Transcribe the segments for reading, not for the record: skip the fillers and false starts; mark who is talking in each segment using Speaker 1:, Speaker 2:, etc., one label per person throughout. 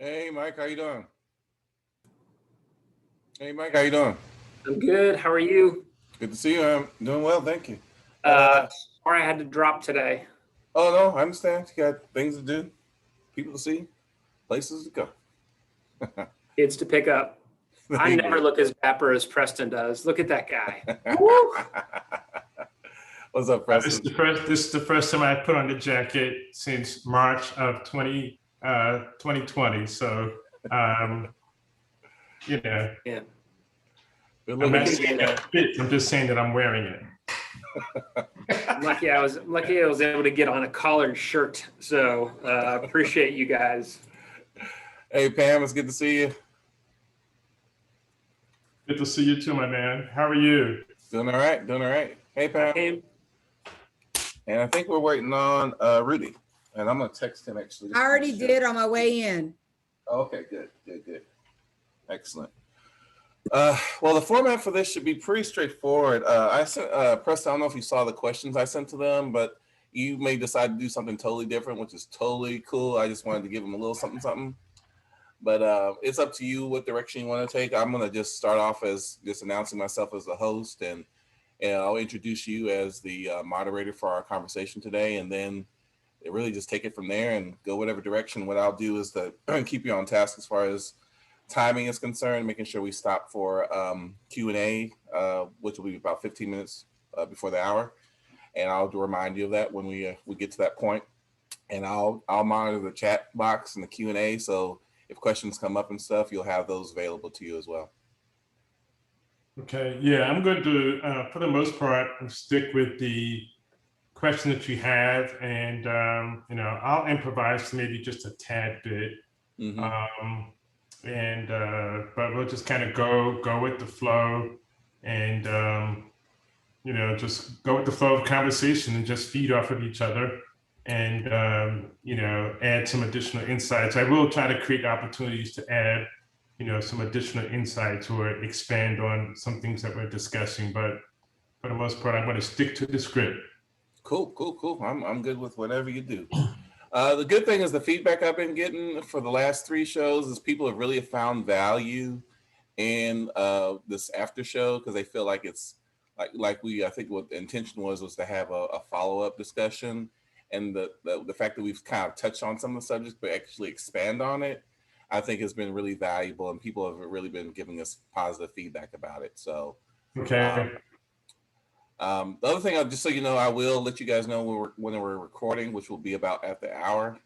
Speaker 1: Hey, Mike, how you doing? Hey, Mike, how you doing?
Speaker 2: I'm good. How are you?
Speaker 1: Good to see you. I'm doing well, thank you.
Speaker 2: Uh, Sorry I had to drop today.
Speaker 1: Oh no, I understand. You got things to do, people to see, places to go.
Speaker 2: Kids to pick up.
Speaker 1: There
Speaker 2: I
Speaker 1: you
Speaker 2: never
Speaker 1: go.
Speaker 2: look as dapper as Preston does. Look at that guy. Woo!
Speaker 1: What's up,
Speaker 3: This is
Speaker 1: Preston?
Speaker 3: this is the first time I put on the jacket since March of 2020. So, you know,
Speaker 2: Yeah.
Speaker 1: Good
Speaker 3: I'm
Speaker 1: looking.
Speaker 3: not saying that it fits. I'm just saying that I'm wearing it.
Speaker 2: I'm lucky I was able to get on a collared shirt. So appreciate you guys.
Speaker 1: Hey, Pam, it's good to see you.
Speaker 3: Good to see you too, my man. How are you?
Speaker 1: Doing all right, doing all right. Hey, Pam.
Speaker 2: Hey,
Speaker 1: And I think we're waiting on Rudy, and I'm gonna text him actually.
Speaker 4: I already did on my way in.
Speaker 1: Okay, good. Excellent. Well, the format for this should be pretty straightforward. I sent Preston, I don't know if you saw the questions I sent to them, but you may decide to do something totally different, which is totally cool. I just wanted to give them a little something. But it's up to you what direction you want to take. I'm going to just start off as just announcing myself as the host, and I'll introduce you as the moderator for our conversation today, and then really just take it from there and go whatever direction. What I'll do is to keep you on task as far as timing is concerned, making sure we stop for Q&A, which will be about 15 minutes before the hour. And I'll remind you of that when we get to that point. And I'll monitor the chat box and the Q&A. So if questions come up and stuff, you'll have those available to you as well.
Speaker 3: Okay. Yeah, I'm going to, for the most part, stick with the question that you have, and I'll improvise maybe just a tad bit.
Speaker 1: Mm-hmm.
Speaker 3: But we'll just kind of go with the flow, and just go with the flow of conversation and just feed off of each other, and add some additional insights. I will try to create opportunities to add some additional insights or expand on some things that we're discussing, but for the most part I'm going to stick to the script.
Speaker 1: Cool. I'm good with whatever you do. The good thing is the feedback I've been getting for the last 3 shows is people have really found value in this after show, because they feel like it's I think what the intention was to have a follow-up discussion, and the fact that we've kind of touched on some of the subjects but actually expand on it, I think has been really valuable, and people have really been giving us positive feedback about it. So
Speaker 3: Okay.
Speaker 1: the other thing, just so you know, I will let you guys know when we're recording, which will be about at the hour.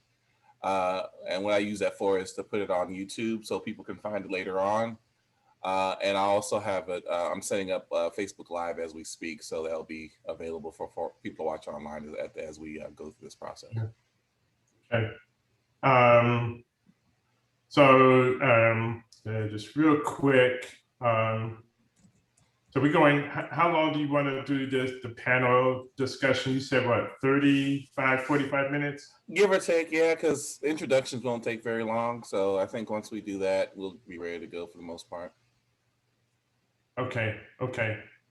Speaker 1: And what I use that for is to put it on YouTube so people can find it later on. And I also have it, I'm setting up Facebook Live as we speak, so that'll be available for people to watch online as we go through this process.
Speaker 3: Okay. Just real quick, so we're going, how long do you want to do the panel discussion? You said what, 35, 45 minutes?
Speaker 1: Give or take, yeah, because introductions won't take very long. So I think once we do that, we'll be ready to go for the most part.
Speaker 3: Okay.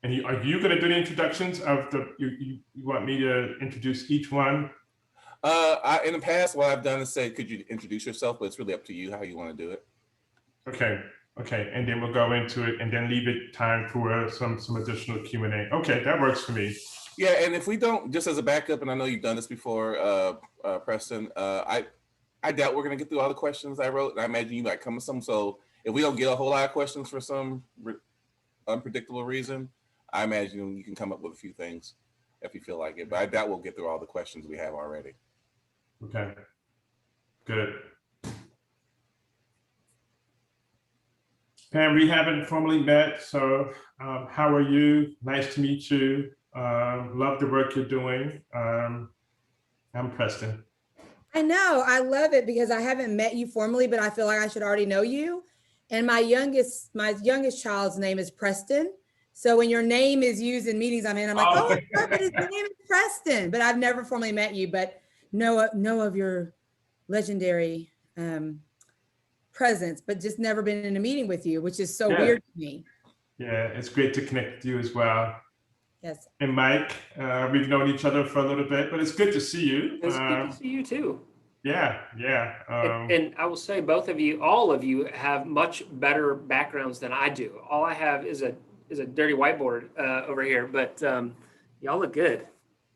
Speaker 3: And are you going to do the introductions of you want me to introduce each one?
Speaker 1: In the past, what I've done is say, could you introduce yourself? But it's really up to you how you want to do it.
Speaker 3: Okay, and then we'll go into it, and then leave it time for some additional Q&A. Okay, that works for me.
Speaker 1: Yeah, and if we don't, just as a backup, and I know you've done this before, Preston, I doubt we're gonna get through all the questions I wrote, and I imagine you might come with some. So if we don't get a whole lot of questions for some unpredictable reason, I imagine you can come up with a few things if you feel like it. But I doubt we'll get through all the questions we have already.
Speaker 3: Okay, good. Pam, we haven't formally met, so how are you? Nice to meet you. Love the work you're doing. I'm Preston.
Speaker 4: I know, I love it because I haven't met you formally, but I feel like I should already know you. And my youngest child's name is Preston. So when your name is used in meetings I'm in, I'm like, but his name is Preston. But I've never formally met you, but know of your legendary presence, but just never been in a meeting with you, which is so weird to me.
Speaker 3: Yeah, it's great to connect with you as well.
Speaker 4: Yes.
Speaker 3: And Mike, we've known each other for a little bit, but it's good to see you.
Speaker 2: It's good to see you too.
Speaker 3: Yeah, yeah.
Speaker 2: And I will say, both of you, all of you, have much better backgrounds than I do. All I have is a dirty whiteboard over here, but y'all look good.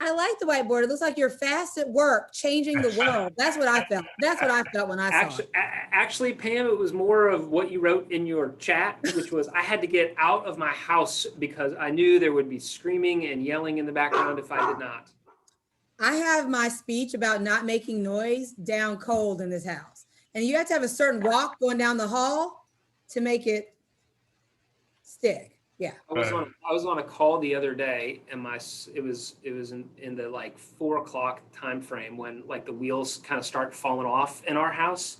Speaker 4: I like the whiteboard. It looks like you're fast at work, changing the world. That's what I felt. That's what I felt when I saw it.
Speaker 2: Actually, Pam, it was more of what you wrote in your chat, which was I had to get out of my house because I knew there would be screaming and yelling in the background if I did not.
Speaker 4: I have my speech about not making noise down cold in this house. And you have to have a certain walk going down the hall to make it stick. Yeah.
Speaker 2: I was on a call the other day, and it was in the like 4 o'clock time frame when like the wheels kind of start falling off in our house,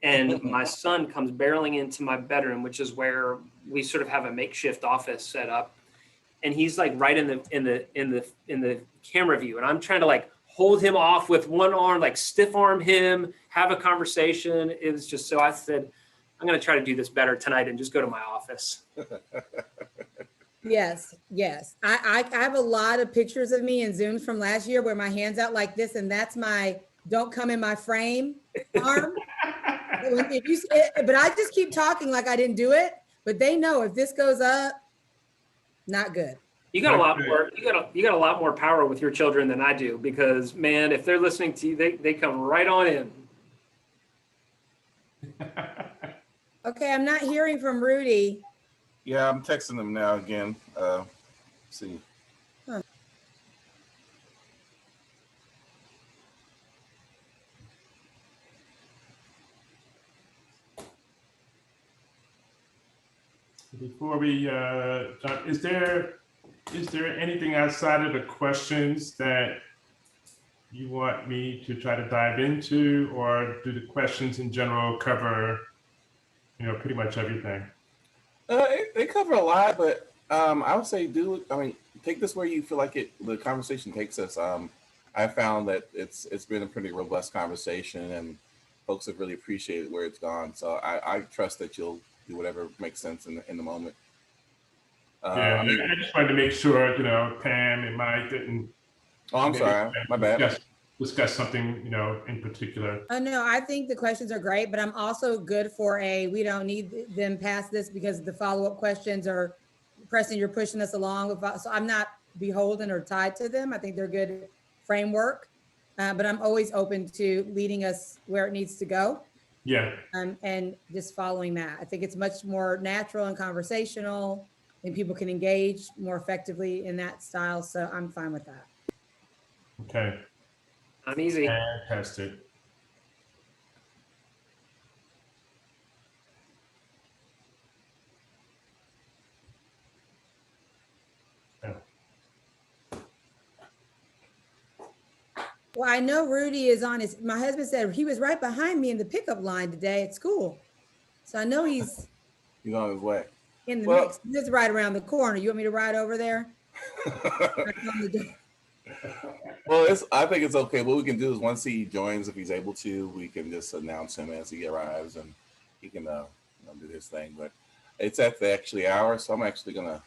Speaker 2: and my son comes barreling into my bedroom, which is where we sort of have a makeshift office set up, and he's like right in the camera view, and I'm trying to like hold him off with one arm, like stiff arm him, have a conversation. It was just, so I said, I'm going to try to do this better tonight and just go to my office.
Speaker 4: Yes, yes. I have a lot of pictures of me in Zooms from last year where my hand's out like this, and that's my don't come in my frame arm. But I just keep talking like I didn't do it, but they know if this goes up, not good.
Speaker 2: You got a lot more. You got a lot more power with your children than I do, because man, if they're listening to you, they come right on in.
Speaker 4: Okay, I'm not hearing from Rudy.
Speaker 1: Yeah, I'm texting him now again. See.
Speaker 4: Huh.
Speaker 3: Before we jump, is there anything outside of the questions that you want me to try to dive into, or do the questions in general cover, pretty much everything?
Speaker 1: They cover a lot, but I would say take this where you feel like the conversation takes us. I found that it's been a pretty robust conversation, and folks have really appreciated where it's gone. So I trust that you'll do whatever makes sense in the moment.
Speaker 3: I just wanted to make sure, Pam and Mike didn't.
Speaker 1: Oh, I'm sorry, my bad.
Speaker 3: Discuss something, in particular.
Speaker 4: Oh no, I think the questions are great, but I'm also good for we don't need them past this because the follow-up questions are, Preston, you're pushing us along with, so I'm not beholden or tied to them. I think they're good framework, but I'm always open to leading us where it needs to go.
Speaker 3: Yeah.
Speaker 4: And just following that. I think it's much more natural and conversational, and people can engage more effectively in that style. So I'm fine with that.
Speaker 3: Okay.
Speaker 2: I'm easy.
Speaker 3: Fantastic.
Speaker 4: Well, I know Rudy is on my husband said he was right behind me in the pickup line today at school. So I know he's
Speaker 1: on his way.
Speaker 4: In the mix. This is right around the corner. You want me to ride over there?
Speaker 1: Well, I think it's okay. What we can do is once he joins, if he's able to, we can just announce him as he arrives, and he can do his thing. But it's at the hour, so I'm actually gonna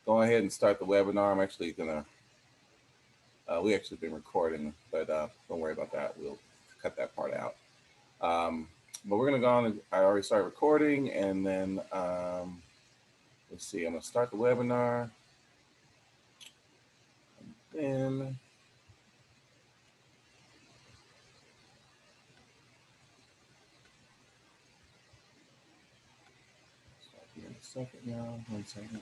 Speaker 1: go ahead and start the webinar. I'm actually gonna. We actually been recording, but don't worry about that. We'll cut that part out. But we're gonna go on. I already started recording, and then let's see. I'm gonna start the webinar. And give me a second now. 1 second.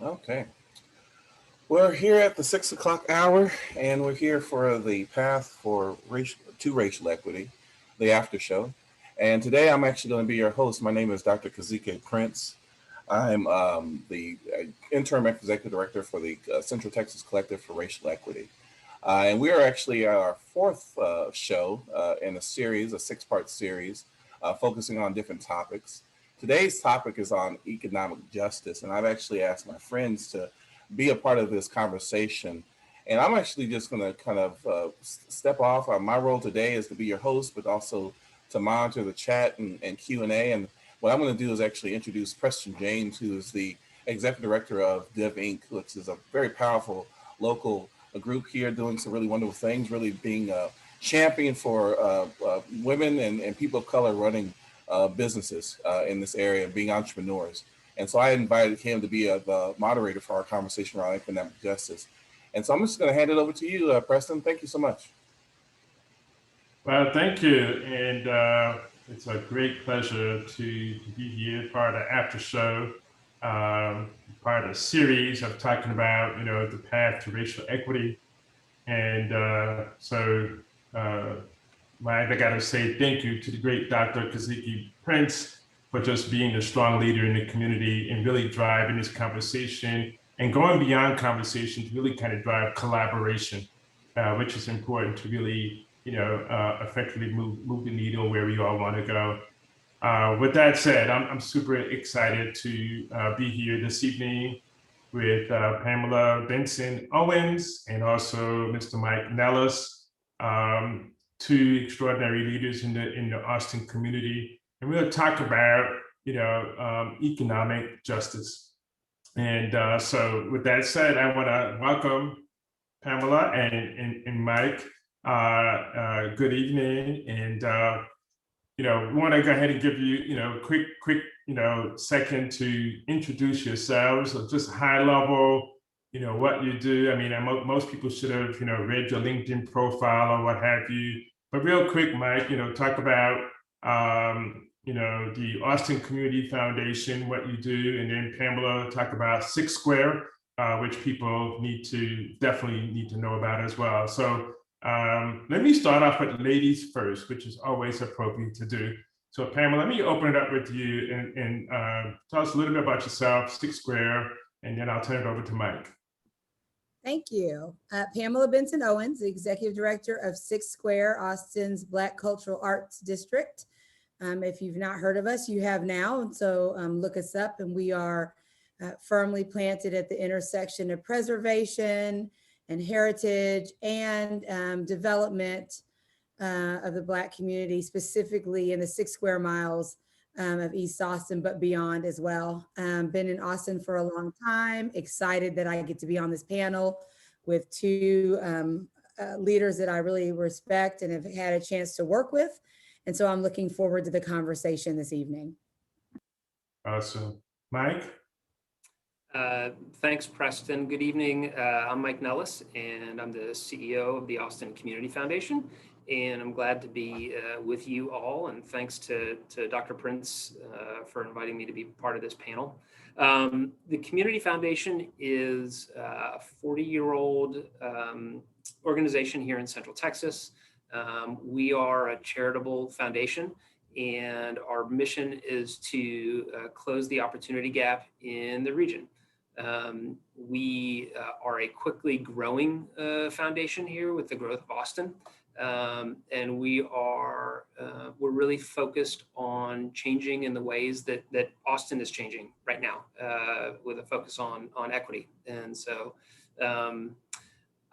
Speaker 1: Okay. We're here at the 6 o'clock hour, and we're here for the path for racial equity, the Aftershow. And today I'm actually going to be your host. My name is Dr. Kazike Prince. I'm the interim executive director for the Central Texas Collective for Racial Equity. And we are actually our fourth show in a series, a 6-part series, focusing on different topics. Today's topic is on economic justice, and I've actually asked my friends to be a part of this conversation. And I'm actually just going to kind of step off. My role today is to be your host, but also to monitor the chat and Q&A. And what I'm going to do is actually introduce Preston James, who is the Executive Director of DivInc, which is a very powerful local group here doing some really wonderful things, really being a champion for women and people of color running businesses in this area, being entrepreneurs. And so I invited him to be the moderator for our conversation around economic justice. And so I'm just going to hand it over to you, Preston. Thank you so much.
Speaker 3: Well, thank you. And it's a great pleasure to be here, part of the Aftershow, part of a series of talking about, the path to racial equity. And I got to say thank you to the great Dr. Kaziki Prince for just being a strong leader in the community and really driving this conversation and going beyond conversation to really kind of drive collaboration, which is important to really, effectively move the needle where we all want to go. With that said, I'm super excited to be here this evening with Pamela, Benson, Owens, and also Mr. Mike Nellis, two extraordinary leaders in the Austin community. And we'll talk about, economic justice. And so with that said, I want to welcome Pamela and Mike. Good evening. And, we want to go ahead and give you, quick, second to introduce yourselves, or just high level, what you do. I mean, most people should have, read your LinkedIn profile or what have you. But real quick, Mike, talk about, the Austin Community Foundation, what you do, and then Pamela, talk about 6 Square, which people definitely need to know about as well. So let me start off with ladies first, which is always appropriate to do. So Pamela, let me open it up with you and tell us a little bit about yourself, 6 Square, and then I'll turn it over to Mike.
Speaker 4: Thank you. Pamela Benson Owens, the Executive Director of 6 Square, Austin's Black Cultural Arts District. If you've not heard of us, you have now. And so look us up, and we are firmly planted at the intersection of preservation and heritage and development of the Black community, specifically in the 6 square miles of East Austin, but beyond as well. Been in Austin for a long time, excited that I get to be on this panel with two leaders that I really respect and have had a chance to work with. And so I'm looking forward to the conversation this evening.
Speaker 3: Awesome. Mike?
Speaker 2: Thanks, Preston. Good evening. I'm Mike Nellis, and I'm the CEO of the Austin Community Foundation. And I'm glad to be with you all. And thanks to Dr. Prince for inviting me to be part of this panel. The Community Foundation is a 40-year-old organization here in Central Texas. We are a charitable foundation, and our mission is to close the opportunity gap in the region. We are a quickly growing foundation here with the growth of Austin. And we're really focused on changing in the ways that Austin is changing right now, with a focus on equity. And so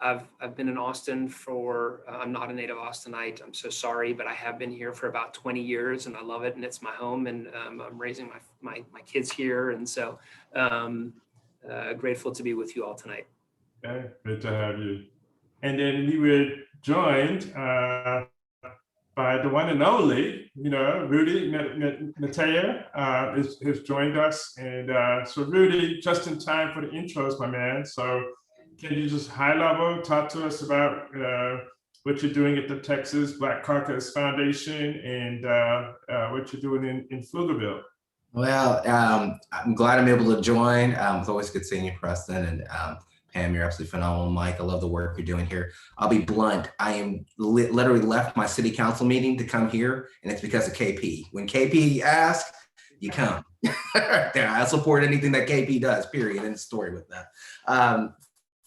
Speaker 2: I've been in Austin for, I'm not a native Austinite, I'm so sorry, but I have been here for about 20 years and I love it, and it's my home, and I'm raising my kids here. And so grateful to be with you all tonight.
Speaker 3: Okay, good to have you. And then we were joined by the one and only, Rudy Metayer has joined us. And so Rudy, just in time for the intros, my man. So can you just high level talk to us about what you're doing at the Texas Black Caucus Foundation and what you're doing in Pflugerville?
Speaker 5: Well, I'm glad I'm able to join. It's always good seeing you, Preston, and Pam, you're absolutely phenomenal. Mike, I love the work you're doing here. I'll be blunt. I am literally left my city council meeting to come here, and it's because of KP. When KP asks, you come. I support anything that KP does, period. End of story with that.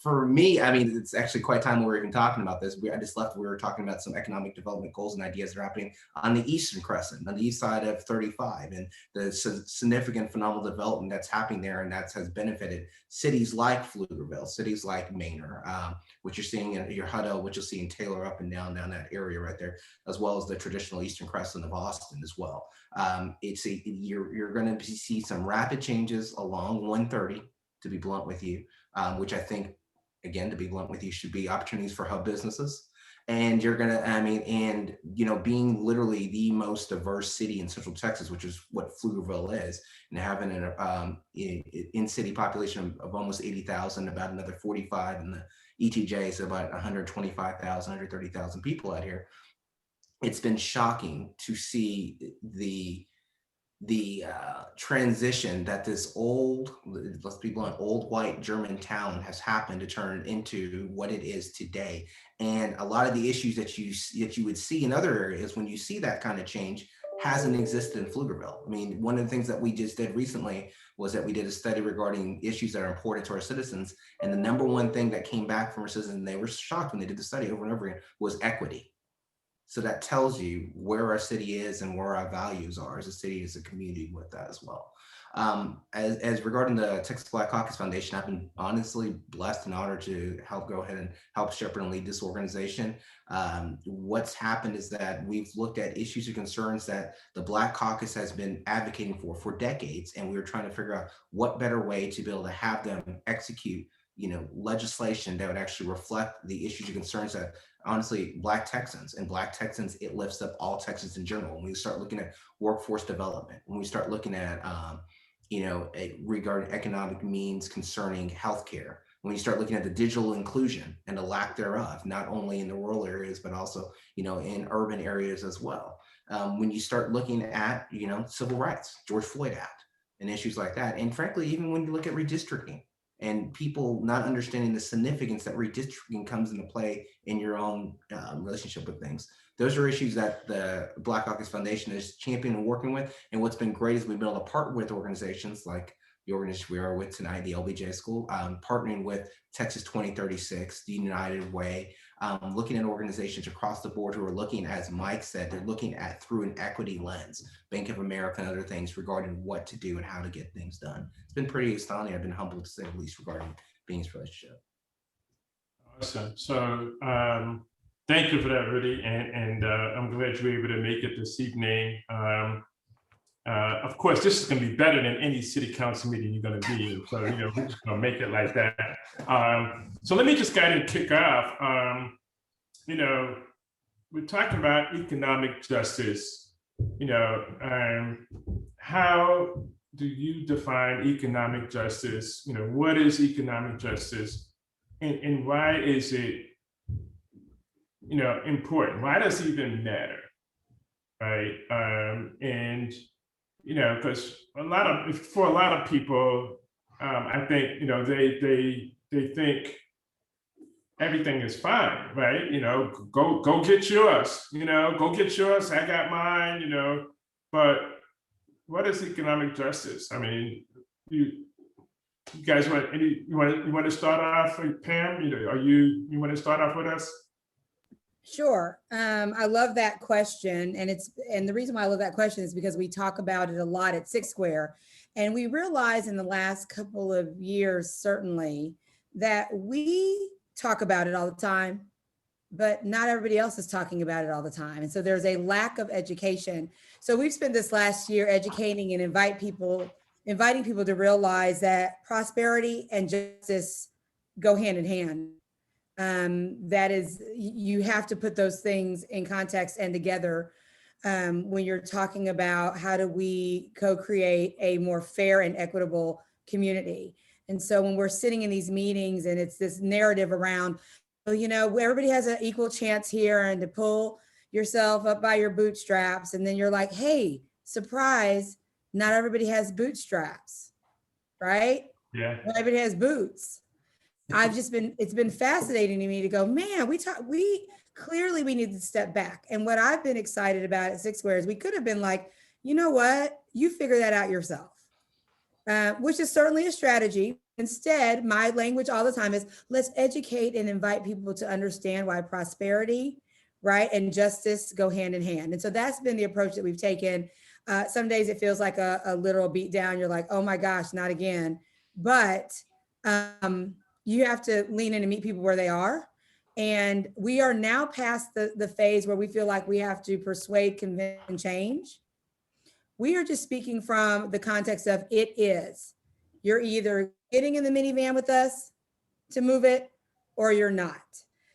Speaker 5: for me, I mean, it's actually quite time we're even talking about this. I just left, we were talking about some economic development goals and ideas that are happening on the Eastern Crescent, on the east side of 35, and the significant phenomenal development that's happening there, and that has benefited cities like Pflugerville, cities like Manor, which you're seeing in your Hutto, which you'll see in Taylor up and down that area right there, as well as the traditional Eastern Crescent of Austin as well. You're going to see some rapid changes along 130, to be blunt with you, which I think, again, to be blunt with you, should be opportunities for hub businesses. And you're gonna, and being literally the most diverse city in Central Texas, which is what Pflugerville is, and having an in-city population of almost 80,000, about another 45 in the ETJ, so about 125,000, 130,000 people out here. It's been shocking to see the transition that this old, let's be blunt, old white German town has happened to turn into what it is today. And a lot of the issues that you would see in other areas when you see that kind of change hasn't existed in Pflugerville. I mean, one of the things that we just did recently was that we did a study regarding issues that are important to our citizens. And the number one thing that came back from our citizens, and they were shocked when they did the study over and over again, was equity. So that tells you where our city is and where our values are as a city, as a community with that as well. As regarding the Texas Black Caucus Foundation, I've been honestly blessed and honored to help go ahead and help shepherd and lead this organization. What's happened is that we've looked at issues and concerns that the Black Caucus has been advocating for decades, and we were trying to figure out what better way to be able to have them execute legislation that would actually reflect the issues and concerns that honestly Black Texans, it lifts up all Texans in general. When we start looking at workforce development, when we start looking at regarding economic means concerning healthcare, when you start looking at the digital inclusion and the lack thereof, not only in the rural areas, but also, in urban areas as well. When you start looking at, civil rights, George Floyd Act, and issues like that. And frankly, even when you look at redistricting and people not understanding the significance that redistricting comes into play in your own relationship with things. Those are issues that the Black Caucus Foundation is championing and working with. And what's been great is we've been able to partner with organizations like the organization we are with tonight, the LBJ School, partnering with Texas 2036, the United Way, looking at organizations across the board who are looking, as Mike said, they're looking at through an equity lens, Bank of America and other things regarding what to do and how to get things done. It's been pretty astounding. I've been humbled to say the least regarding being in this relationship.
Speaker 3: Awesome. So thank you for that, Rudy. And I'm glad you were able to make it this evening. Of course, this is going to be better than any city council meeting you're going to be in. So, we're just going to make it like that. So let me just go ahead and kick off. We're talking about economic justice. How do you define economic justice? What is economic justice? And why is it, important? Why does it even matter? Right? Because for a lot of people, I think, they think everything is fine, right? Go get yours, go get yours. I got mine, but what is economic justice? I mean, you guys want to start off, Pam? You want to start off with us?
Speaker 4: Sure. I love that question. And the reason why I love that question is because we talk about it a lot at Six Square. And we realize in the last couple of years, certainly, that we talk about it all the time, but not everybody else is talking about it all the time. And so there's a lack of education. So we've spent this last year educating and inviting people to realize that prosperity and justice go hand in hand. That is, you have to put those things in context and together when you're talking about how do we co-create a more fair and equitable community. And so when we're sitting in these meetings and it's this narrative around, everybody has an equal chance here and to pull yourself up by your bootstraps. And then you're like, hey, surprise, not everybody has bootstraps, right?
Speaker 3: Yeah.
Speaker 4: Not everybody has boots. It's been fascinating to me to go, man, we clearly need to step back. And what I've been excited about at Six Square is we could have been like, you know what, you figure that out yourself, which is certainly a strategy. Instead, my language all the time is let's educate and invite people to understand why prosperity, right, and justice go hand in hand. And so that's been the approach that we've taken. Some days it feels like a literal beat down. You're like, oh my gosh, not again. But you have to lean in and meet people where they are. And we are now past the phase where we feel like we have to persuade, convince, and change. We are just speaking from the context of it is. You're either getting in the minivan with us to move it or you're not.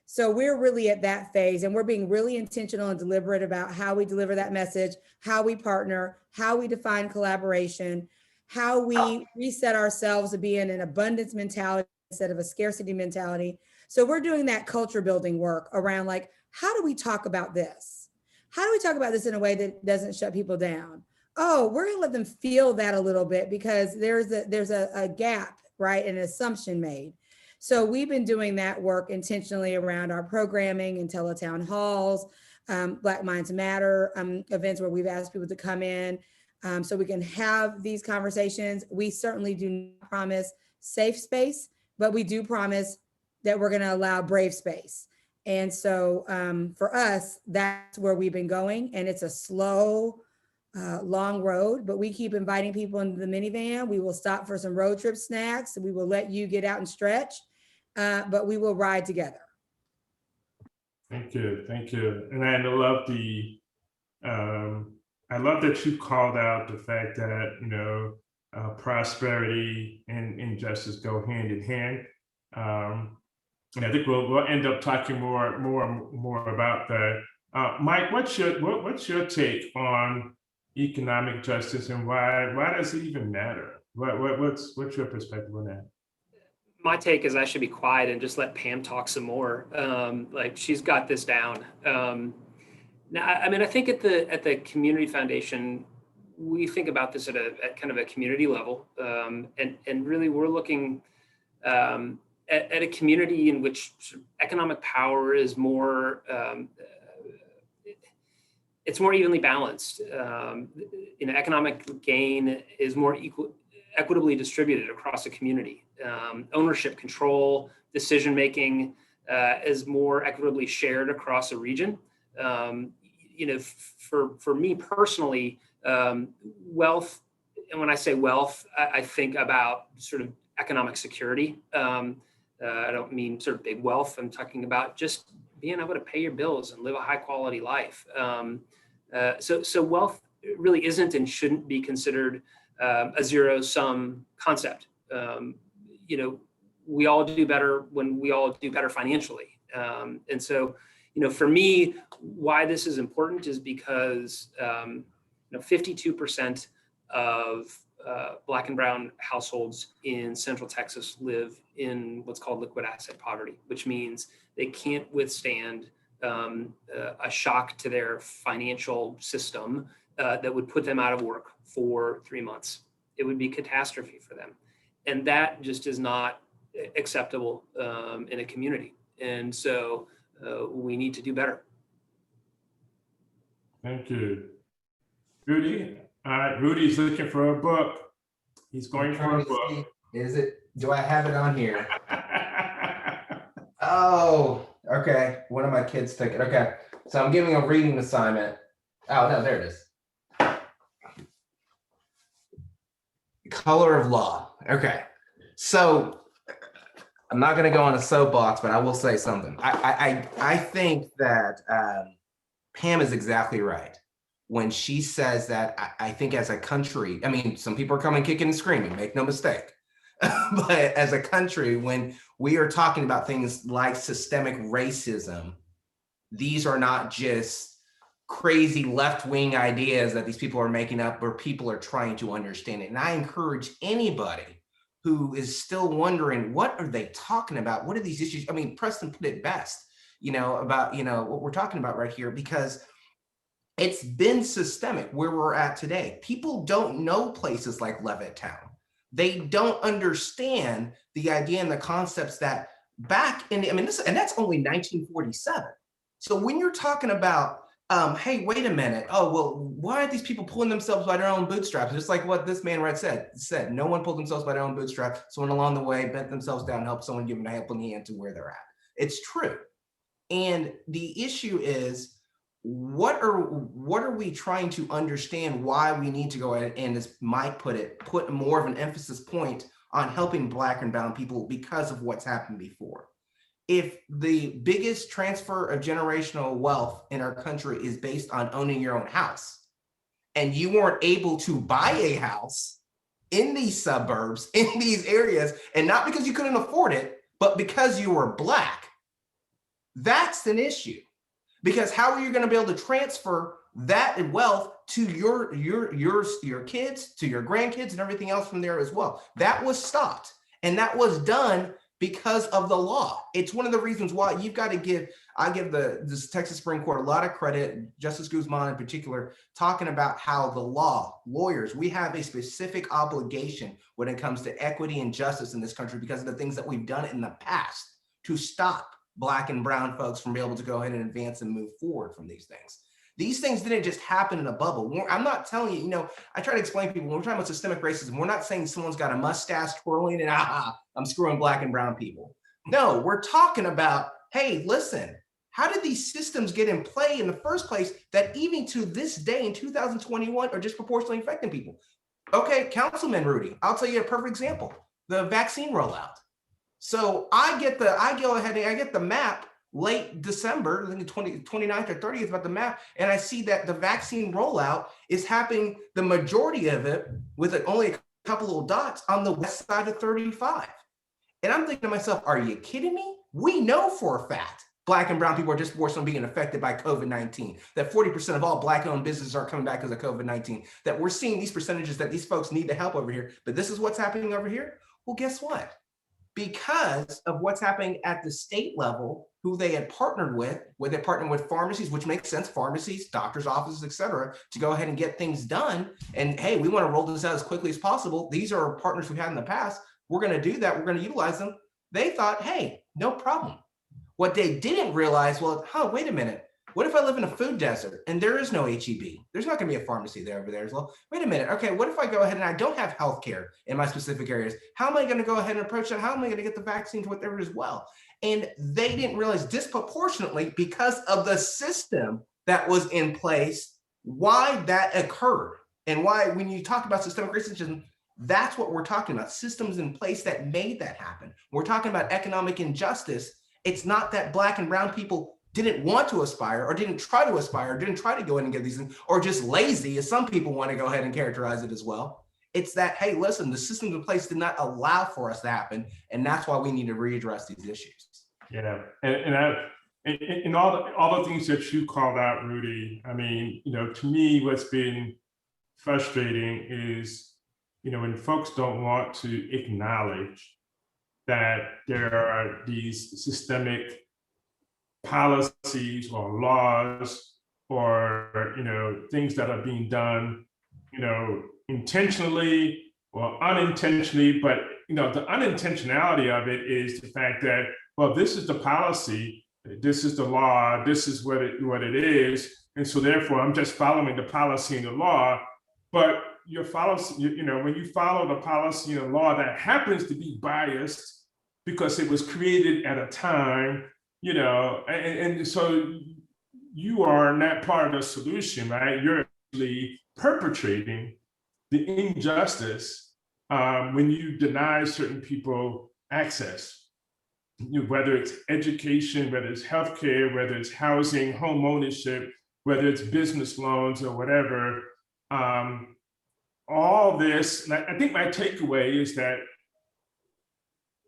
Speaker 4: So we're really at that phase, and we're being really intentional and deliberate about how we deliver that message, how we partner, how we define collaboration, how we reset ourselves to be in an abundance mentality instead of a scarcity mentality. So we're doing that culture building work around like, how do we talk about this? How do we talk about this in a way that doesn't shut people down? Oh, we're gonna let them feel that a little bit because there's a gap, right? An assumption made. So we've been doing that work intentionally around our programming and teletown halls, Black Minds Matter events where we've asked people to come in so we can have these conversations. We certainly do not promise safe space, but we do promise that we're gonna allow brave space. And so for us, that's where we've been going, and it's a slow, long road, but we keep inviting people into the minivan. We will stop for some road trip snacks. We will let you get out and stretch, but we will ride together.
Speaker 3: Thank you, and I love I love that you called out the fact that prosperity and injustice go hand in hand. And I think we'll end up talking more about that. Mike, what's your take on economic justice, and why does it even matter? What's your perspective on that?
Speaker 2: My take is I should be quiet and just let Pam talk some more. Like she's got this down. Now, I mean, I think at the Community Foundation, we think about this at kind of a community level, and really we're looking at a community in which economic power is more. It's more evenly balanced. Economic gain is more equitably distributed across a community. Ownership, control, decision-making is more equitably shared across a region. For me personally, wealth, and when I say wealth, I think about sort of economic security. I don't mean sort of big wealth. I'm talking about just being able to pay your bills and live a high quality life. So wealth really isn't and shouldn't be considered a zero-sum concept. We all do better when we all do better financially. And so, for me, why this is important is because 52% of Black and brown households in Central Texas live in what's called liquid asset poverty, which means they can't withstand a shock to their financial system that would put them out of work for 3 months. It would be catastrophe for them. And that just is not acceptable in a community. And so we need to do better.
Speaker 3: Thank you. Rudy? Rudy's looking for a book. He's going for a book.
Speaker 5: Is it? Do I have it on here? Oh, okay. One of my kids took it. Okay. So I'm giving a reading assignment. Oh, no, there it is. Color of Law. Okay. So I'm not going to go on a soapbox, but I will say something. I think that Pam is exactly right when she says that I think as a country, I mean, some people are coming kicking and screaming, make no mistake. But as a country, when we are talking about things like systemic racism, these are not just crazy left-wing ideas that these people are making up where people are trying to understand it. And I encourage anybody who is still wondering, what are they talking about? What are these issues? I mean, Preston put it best, about, what we're talking about right here, because it's been systemic where we're at today. People don't know places like Levittown. They don't understand the idea and the concepts that back in, and that's only 1947. So when you're talking about hey, wait a minute. Oh, well, why are these people pulling themselves by their own bootstraps? Just like what this man right said, no one pulled themselves by their own bootstraps. Someone along the way bent themselves down and helped someone give them a helping hand to where they're at. It's true. And the issue is, what are we trying to understand why we need to go ahead and, as Mike put it, put more of an emphasis point on helping Black and brown people because of what's happened before. If the biggest transfer of generational wealth in our country is based on owning your own house, and you weren't able to buy a house in these suburbs, in these areas, and not because you couldn't afford it, but because you were Black, that's an issue. Because how are you going to be able to transfer that wealth to your kids, to your grandkids, and everything else from there as well? That was stopped, and that was done because of the law. It's one of the reasons why you've got to give, I give this Texas Supreme Court a lot of credit, Justice Guzman in particular, talking about how the law, lawyers, we have a specific obligation when it comes to equity and justice in this country because of the things that we've done in the past to stop Black and brown folks from being able to go ahead and advance and move forward from these things. These things didn't just happen in a bubble. I'm not telling you, I try to explain to people, when we're talking about systemic racism, we're not saying someone's got a mustache twirling and I'm screwing Black and brown people. No, we're talking about, hey, listen, how did these systems get in play in the first place that even to this day in 2021 are disproportionately affecting people? Okay, Councilman Rudy, I'll tell you a perfect example, the vaccine rollout. So I get the map late December, I think the 29th or 30th about the map, and I see that the vaccine rollout is happening, the majority of it, with only a couple little dots on the west side of 35. And I'm thinking to myself, are you kidding me? We know for a fact Black and brown people are disproportionately being affected by COVID-19, that 40% of all Black-owned businesses aren't coming back because of COVID-19, that we're seeing these percentages that these folks need the help over here, but this is what's happening over here? Well, guess what? Because of what's happening at the state level, who they had partnered with, where they partnered with pharmacies, which makes sense, pharmacies, doctors' offices, et cetera, to go ahead and get things done. And hey, we want to roll this out as quickly as possible. These are partners we've had in the past. We're going to do that. We're going to utilize them. They thought, hey, no problem. What they didn't realize, well, wait a minute. What if I live in a food desert and there is no HEB? There's not going to be a pharmacy there over there as well. Wait a minute. Okay, what if I go ahead and I don't have healthcare in my specific areas? How am I going to go ahead and approach that? How am I going to get the vaccine to whatever as well? And they didn't realize disproportionately, because of the system that was in place, why that occurred. And why, when you talk about systemic racism, that's what we're talking about. Systems in place that made that happen. We're talking about economic injustice. It's not that Black and brown people didn't want to aspire or didn't try to aspire, or didn't try to go in and get these things, or just lazy, as some people want to go ahead and characterize it as well. It's that, hey, listen, the systems in place did not allow for us to happen. And that's why we need to readdress these issues. Yeah.
Speaker 3: And all the things that you called out, Rudy, I mean, to me, what's been frustrating is, when folks don't want to acknowledge that there are these systemic policies or laws or things that are being done intentionally or unintentionally, but the unintentionality of it is the fact that, well, this is the policy, this is the law, this is what it is, and so therefore I'm just following the policy and the law. But when you follow the policy and the law that happens to be biased because it was created at a time, and so you are not part of the solution, right? You're actually perpetrating the injustice when you deny certain people access, whether it's education, whether it's healthcare, whether it's housing, home ownership, whether it's business loans or whatever. All this, and I think my takeaway is that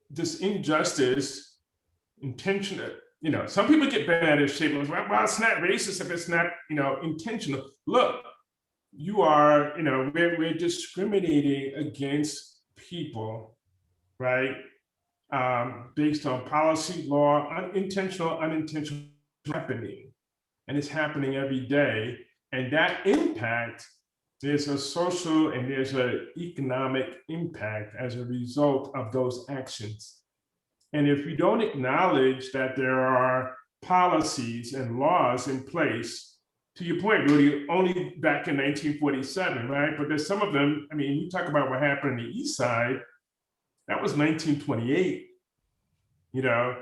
Speaker 3: this injustice, intentional, some people get bent out of shape. Well, it's not racist if it's not, intentional. Look, you are, we're discriminating against people, right? Based on policy, law, unintentional happening. And it's happening every day. And that impact, there's a social and there's an economic impact as a result of those actions. And if we don't acknowledge that there are policies and laws in place to your point, Rudy, only back in 1947, right? But there's some of them, I mean, you talk about what happened on the East Side, that was 1928, you know?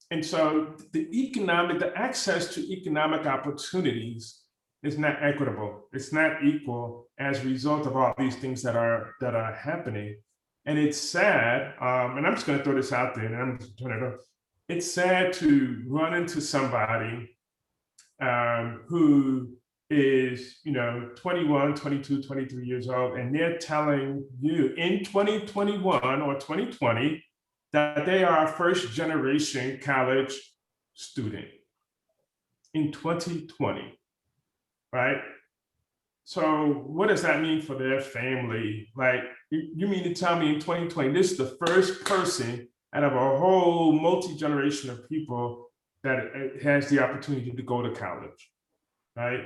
Speaker 3: And so the access to economic opportunities is not equitable. It's not equal as a result of all these things that are happening. And it's sad, and I'm just gonna throw this out there and I'm just turning it over. It's sad to run into somebody who is, 21, 22, 23 years old, and they're telling you in 2021 or 2020 that they are a first generation college student in 2020, right? So what does that mean for their family? Like, you mean to tell me in 2020, this is the first person out of a whole multi-generation of people that has the opportunity to go to college, right?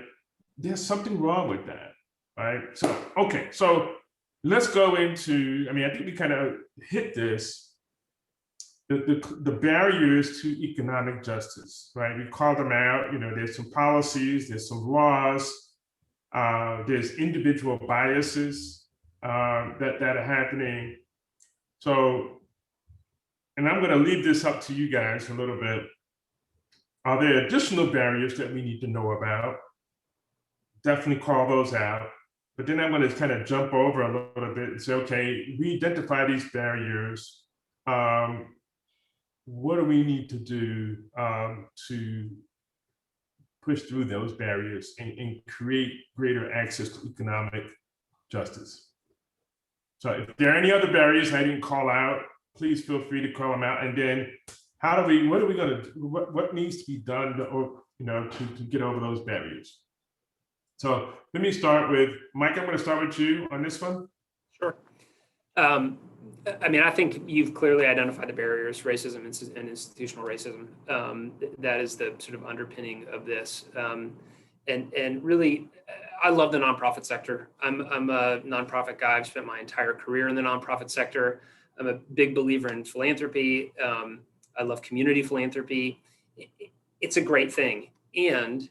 Speaker 3: There's something wrong with that, right? So, okay, so let's go into, I think we kind of hit this, the barriers to economic justice, right? We called them out, there's some policies, there's some laws, there's individual biases that are happening. So, and I'm gonna leave this up to you guys a little bit. Are there additional barriers that we need to know about? Definitely call those out. But then I'm gonna kind of jump over a little bit and say, okay, we identify these barriers. What do we need to do to push through those barriers and create greater access to economic justice? So if there are any other barriers I didn't call out, please feel free to call them out. And then what are we gonna do? What needs to be done to get over those barriers? So let me start with, Mike, I'm gonna start with you on this one.
Speaker 2: Sure. I think you've clearly identified the barriers, racism and institutional racism. That is the sort of underpinning of this. And really, I love the nonprofit sector. I'm a nonprofit guy. I've spent my entire career in the nonprofit sector. I'm a big believer in philanthropy. I love community philanthropy. It's a great thing. And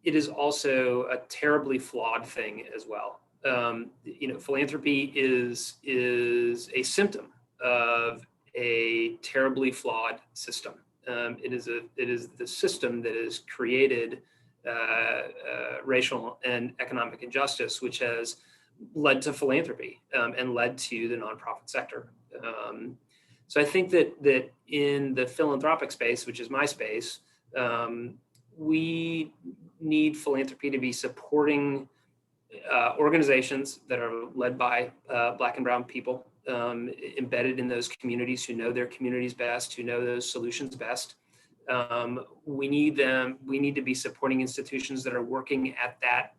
Speaker 2: it is also a terribly flawed thing as well. Philanthropy is a symptom of a terribly flawed system. It is the system that has created racial and economic injustice, which has led to philanthropy and led to the nonprofit sector. So I think that in the philanthropic space, which is my space, we need philanthropy to be supporting organizations that are led by Black and brown people, embedded in those communities, who know their communities best, who know those solutions best. We need to be supporting institutions that are working at that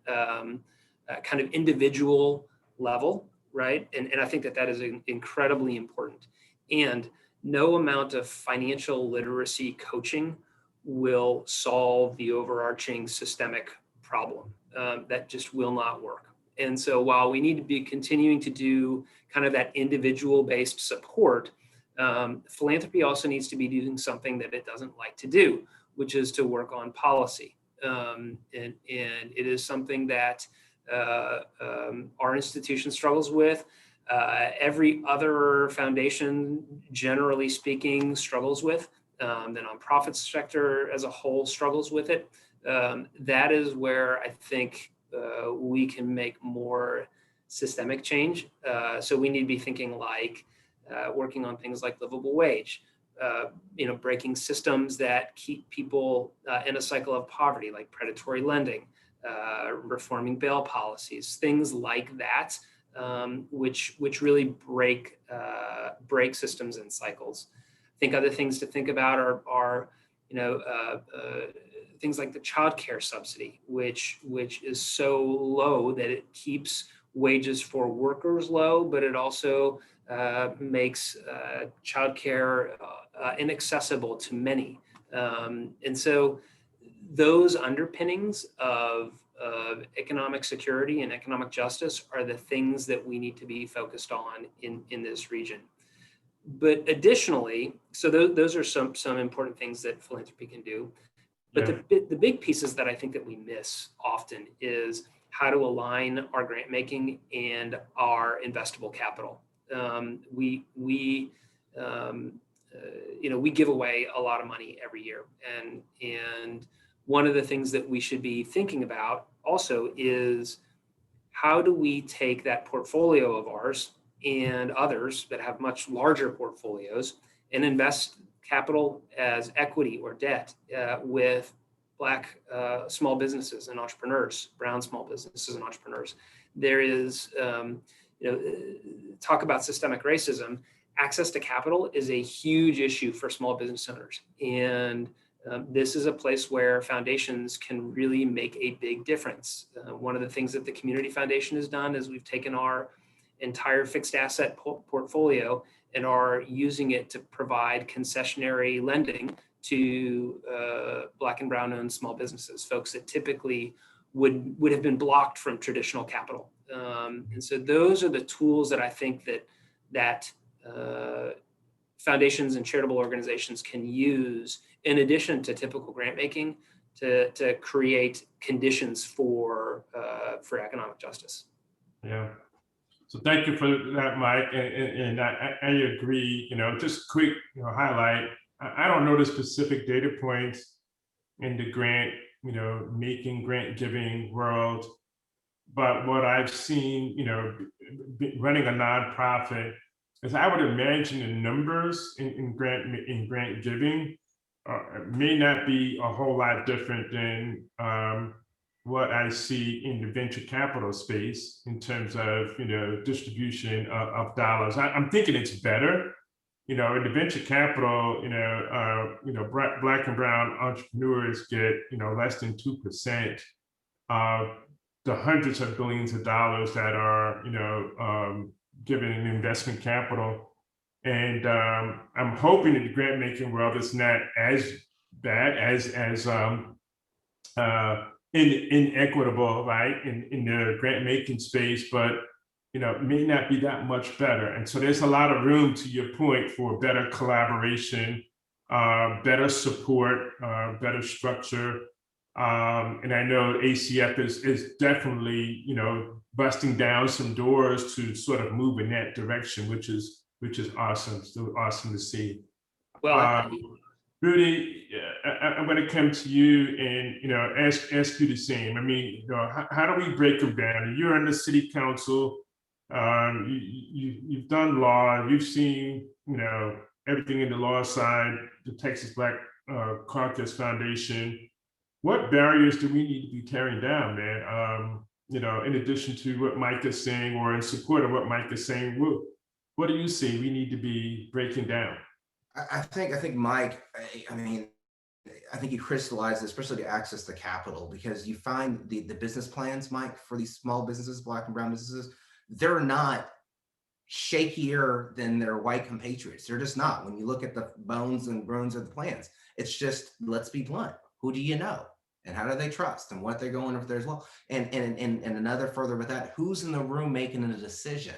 Speaker 2: kind of individual level, right? And I think that is incredibly important. And no amount of financial literacy coaching will solve the overarching systemic problem. That just will not work. And so while we need to be continuing to do kind of that individual-based support, philanthropy also needs to be doing something that it doesn't like to do, which is to work on policy. And it is something that our institution struggles with. Every other foundation, generally speaking, struggles with. The nonprofit sector as a whole struggles with it. That is where I think we can make more systemic change. So we need to be thinking like working on things like livable wage, breaking systems that keep people in a cycle of poverty, like predatory lending, reforming bail policies, things like that, which really break systems and cycles. I think other things to think about are things like the child care subsidy, which is so low that it keeps wages for workers low, but it also makes child care inaccessible to many. And so those underpinnings of economic security and economic justice are the things that we need to be focused on in this region. But additionally, so those are some important things that philanthropy can do. But the big pieces that I think that we miss often is how to align our grant making and our investable capital. We give away a lot of money every year, and one of the things that we should be thinking about also is how do we take that portfolio of ours and others that have much larger portfolios and invest capital as equity or debt with Black small businesses and entrepreneurs, brown small businesses and entrepreneurs. There is, talk about systemic racism. Access to capital is a huge issue for small business owners. And this is a place where foundations can really make a big difference. One of the things that the Community Foundation has done is we've taken our entire fixed asset portfolio and are using it to provide concessionary lending to Black and brown owned small businesses, folks that typically would have been blocked from traditional capital. And so those are the tools that I think that foundations and charitable organizations can use in addition to typical grant making to create conditions for economic justice.
Speaker 3: Yeah. So thank you for that, Mike. And I agree, just quick highlight. I don't know the specific data points in the grant, making, grant giving world, but what I've seen, running a nonprofit is I would imagine the numbers in grant giving may not be a whole lot different than what I see in the venture capital space in terms of, distribution of dollars. I'm thinking it's better. In the venture capital, Black and brown entrepreneurs get, less than 2% of the hundreds of billions of dollars that are, given in investment capital. And I'm hoping that the grant making world is not as bad as inequitable, right, in the grant making space, but may not be that much better. And so there's a lot of room, to your point, for better collaboration, better support, better structure. And I know ACF is definitely, busting down some doors to sort of move in that direction, which is awesome. Still awesome to see.
Speaker 2: Well,
Speaker 3: Rudy, I'm going to come to you and ask you the same. I mean, how do we break them down? You're in the city council. You've done law. You've seen everything in the law side. The Texas Black Caucus Foundation. What barriers do we need to be tearing down, man? In addition to what Mike is saying, or in support of what Mike is saying, what do you see we need to be breaking down?
Speaker 5: I think Mike, I think you crystallized, especially the access to capital, because you find the business plans, Mike, for these small businesses, Black and brown businesses, they're not shakier than their white compatriots. They're just not. When you look at the bones and bones of the plans, it's just, let's be blunt. Who do you know? And how do they trust? And what they're going over there as well? And another further with that, who's in the room making a decision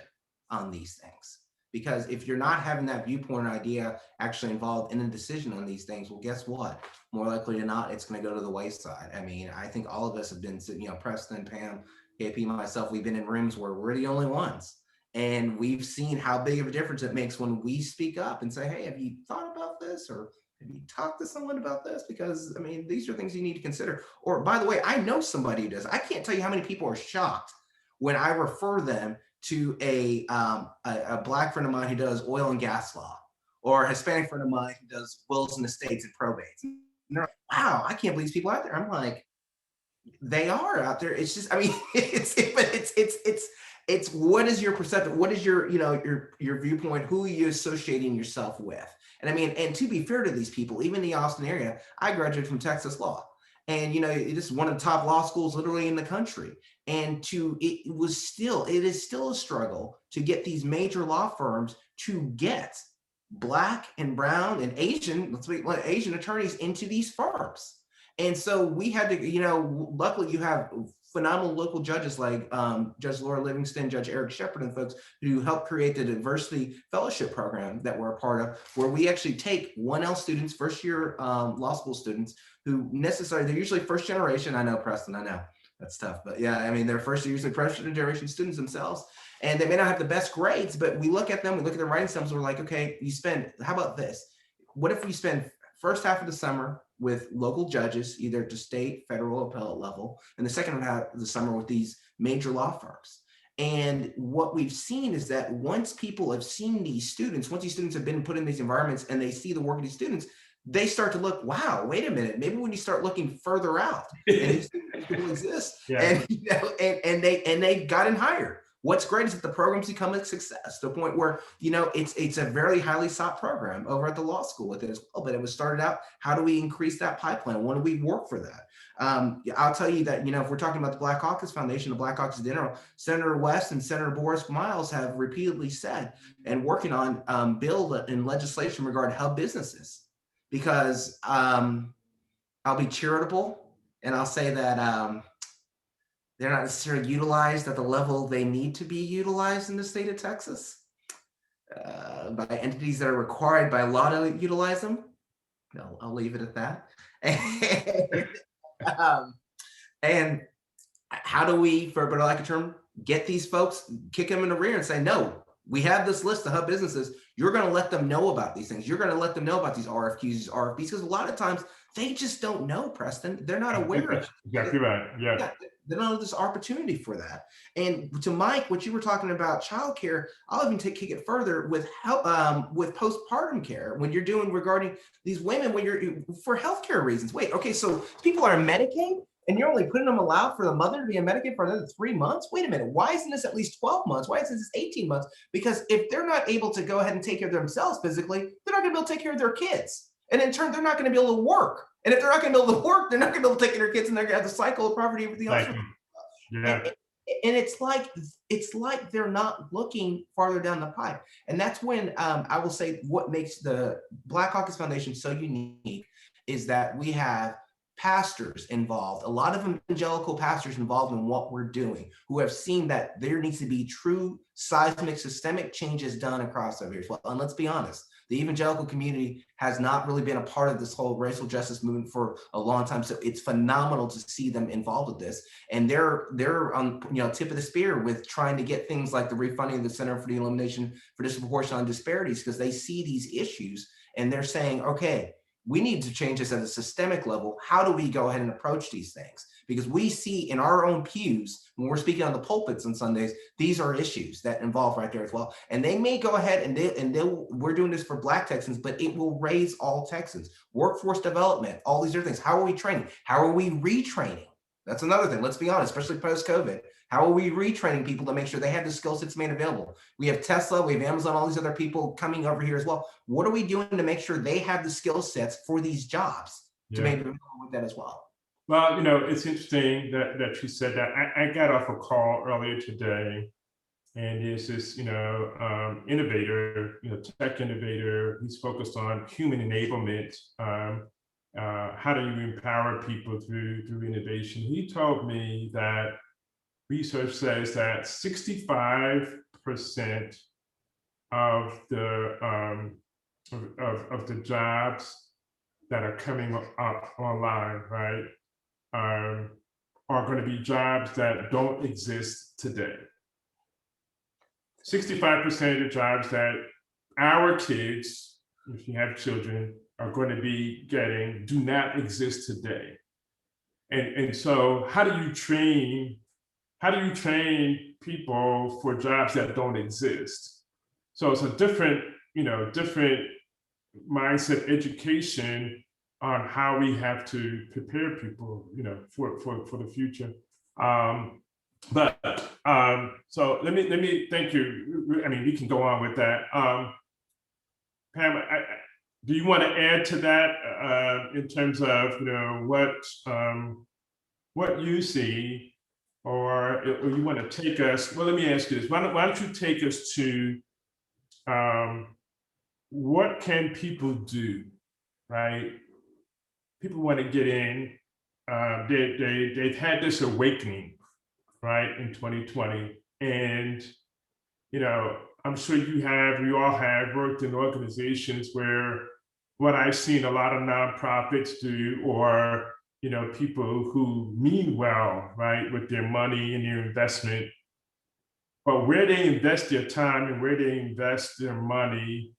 Speaker 5: on these things? Because if you're not having that viewpoint or idea actually involved in a decision on these things, well, guess what? More likely than not, it's going to go to the wayside. I mean, I think all of us have been, Preston, Pam, KP, myself, we've been in rooms where we're the only ones. And we've seen how big of a difference it makes when we speak up and say, hey, have you thought about this? Or have you talked to someone about this? Because, these are things you need to consider. Or, by the way, I know somebody who does. I can't tell you how many people are shocked when I refer them to a Black friend of mine who does oil and gas law, or a Hispanic friend of mine who does wills and estates and probates. And they're like, wow, I can't believe these people out there. I'm like, they are out there. It's just, it's what is your perception? What is your viewpoint? Who are you associating yourself with? And and to be fair to these people, even in the Austin area, I graduated from Texas law. And it is one of the top law schools literally in the country. And it is still a struggle to get these major law firms to get Black and brown and Asian attorneys into these firms. And so we had to, luckily you have phenomenal local judges like Judge Laura Livingston, Judge Eric Shepard, and folks who helped create the diversity fellowship program that we're a part of, where we actually take 1L students, first year law school students, who they're usually first generation. I know, Preston, I know that's tough, but yeah, I mean, they're usually first generation students themselves, and they may not have the best grades, but we look at them, we look at their writing samples, we're like, okay, how about this? What if we spend first half of the summer with local judges, either to state, federal, appellate level, and the second half of the summer with these major law firms. And what we've seen is that once people have seen these students, once these students have been put in these environments and they see the work of these students, they start to look, wow, wait a minute, maybe when you start looking further out, and these people exist, and and they gotten hired. What's great is that the program's become a success to the point where, it's a very highly sought program over at the law school with it as well. But it was started out, how do we increase that pipeline? When do we work for that? I'll tell you that, if we're talking about the Black Caucus Foundation, the Black Caucus in general, Senator West and Senator Boris Miles have repeatedly said and working on bill and legislation regarding hub businesses. Because I'll be charitable and I'll say that they're not necessarily utilized at the level they need to be utilized in the state of Texas by entities that are required by law to utilize them. No, I'll leave it at that. And how do we, for a better lack of term, get these folks, kick them in the rear and say, no, we have this list of hub businesses. You're going to let them know about these things. You're going to let them know about these RFQs, these RFPs, because a lot of times they just don't know, Preston. They're not aware of it.
Speaker 3: Exactly right. Yeah.
Speaker 5: They don't know this opportunity for that. And to Mike, what you were talking about childcare, I'll even kick it further with help with postpartum care when you're doing regarding these women when you're for healthcare reasons. Wait, okay, so people are on Medicaid and you're only putting them allowed for the mother to be on Medicaid for another 3 months? Wait a minute, why isn't this at least 12 months? Why isn't this 18 months? Because if they're not able to go ahead and take care of themselves physically, they're not gonna be able to take care of their kids. And in turn, they're not gonna be able to work. And if they're not gonna be able to work, they're not gonna be able to take care of their kids and they're gonna have to cycle of poverty with the
Speaker 3: Exactly. Yeah.
Speaker 5: And it's like they're not looking farther down the pipe. And that's when I will say what makes the Black Caucus Foundation so unique is that we have pastors involved, a lot of evangelical pastors involved in what we're doing, who have seen that there needs to be true seismic systemic changes done across over here. Well, and let's be honest, the evangelical community has not really been a part of this whole racial justice movement for a long time. So it's phenomenal to see them involved with this. And they're on tip of the spear with trying to get things like the refunding of the Center for the Elimination for Disproportionate Disparities, because they see these issues and they're saying, okay, we need to change this at a systemic level. How do we go ahead and approach these things? Because we see in our own pews, when we're speaking on the pulpits on Sundays, these are issues that involve right there as well. And they may go ahead and we're doing this for Black Texans, but it will raise all Texans. Workforce development, all these other things. How are we training? How are we retraining? That's another thing. Let's be honest, especially post-COVID. How are we retraining people to make sure they have the skill sets made available? We have Tesla, we have Amazon, all these other people coming over here as well. What are we doing to make sure they have the skill sets for these jobs to make them with that as well?
Speaker 3: Well, it's interesting that you said that. I got off a call earlier today, and there's this, innovator, tech innovator. He's focused on human enablement. How do you empower people through innovation? He told me that research says that 65% of the jobs that are coming up online, right, are going to be jobs that don't exist today. 65% of the jobs that our kids, if you have children, are going to be getting do not exist today. And so how do you train people for jobs that don't exist? So it's a different mindset education on how we have to prepare people, for the future. So let me thank you. I mean, we can go on with that. Pam, do you want to add to that in terms of what you see, or you want to take us? Well, let me ask you this: why don't you take us to what can people do, right? People want to get in. They've had this awakening right, in 2020. And, you know, I'm sure we all have worked in organizations where what I've seen a lot of nonprofits do, or, you know, people who mean well, right, with their money and their investment, but where they invest their time and where they invest their money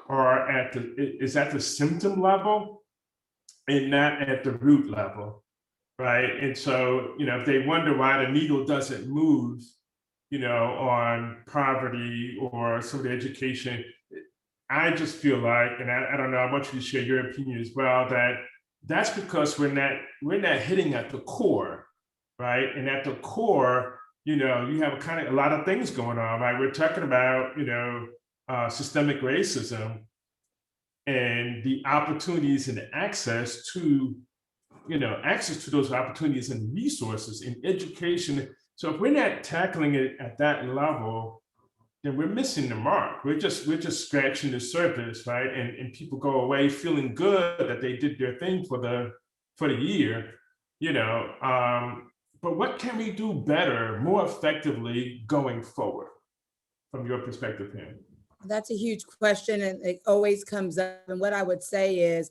Speaker 3: is at the symptom level and not at the root level, right? And so, you know, if they wonder why the needle doesn't move, you know, on poverty or some of the education, I just feel like, and I don't know, I want you to share your opinion as well, that's because we're not hitting at the core, right? And at the core, you know, you have a lot of things going on, right? We're talking about, you know, systemic racism and the opportunities and access to those opportunities and resources in education. So if we're not tackling it at that level, then we're missing the mark. We're just scratching the surface, right? And people go away feeling good that they did their thing for the year, you know. But what can we do better, more effectively going forward, from your perspective, Pam?
Speaker 4: That's a huge question, and it always comes up. And what I would say is,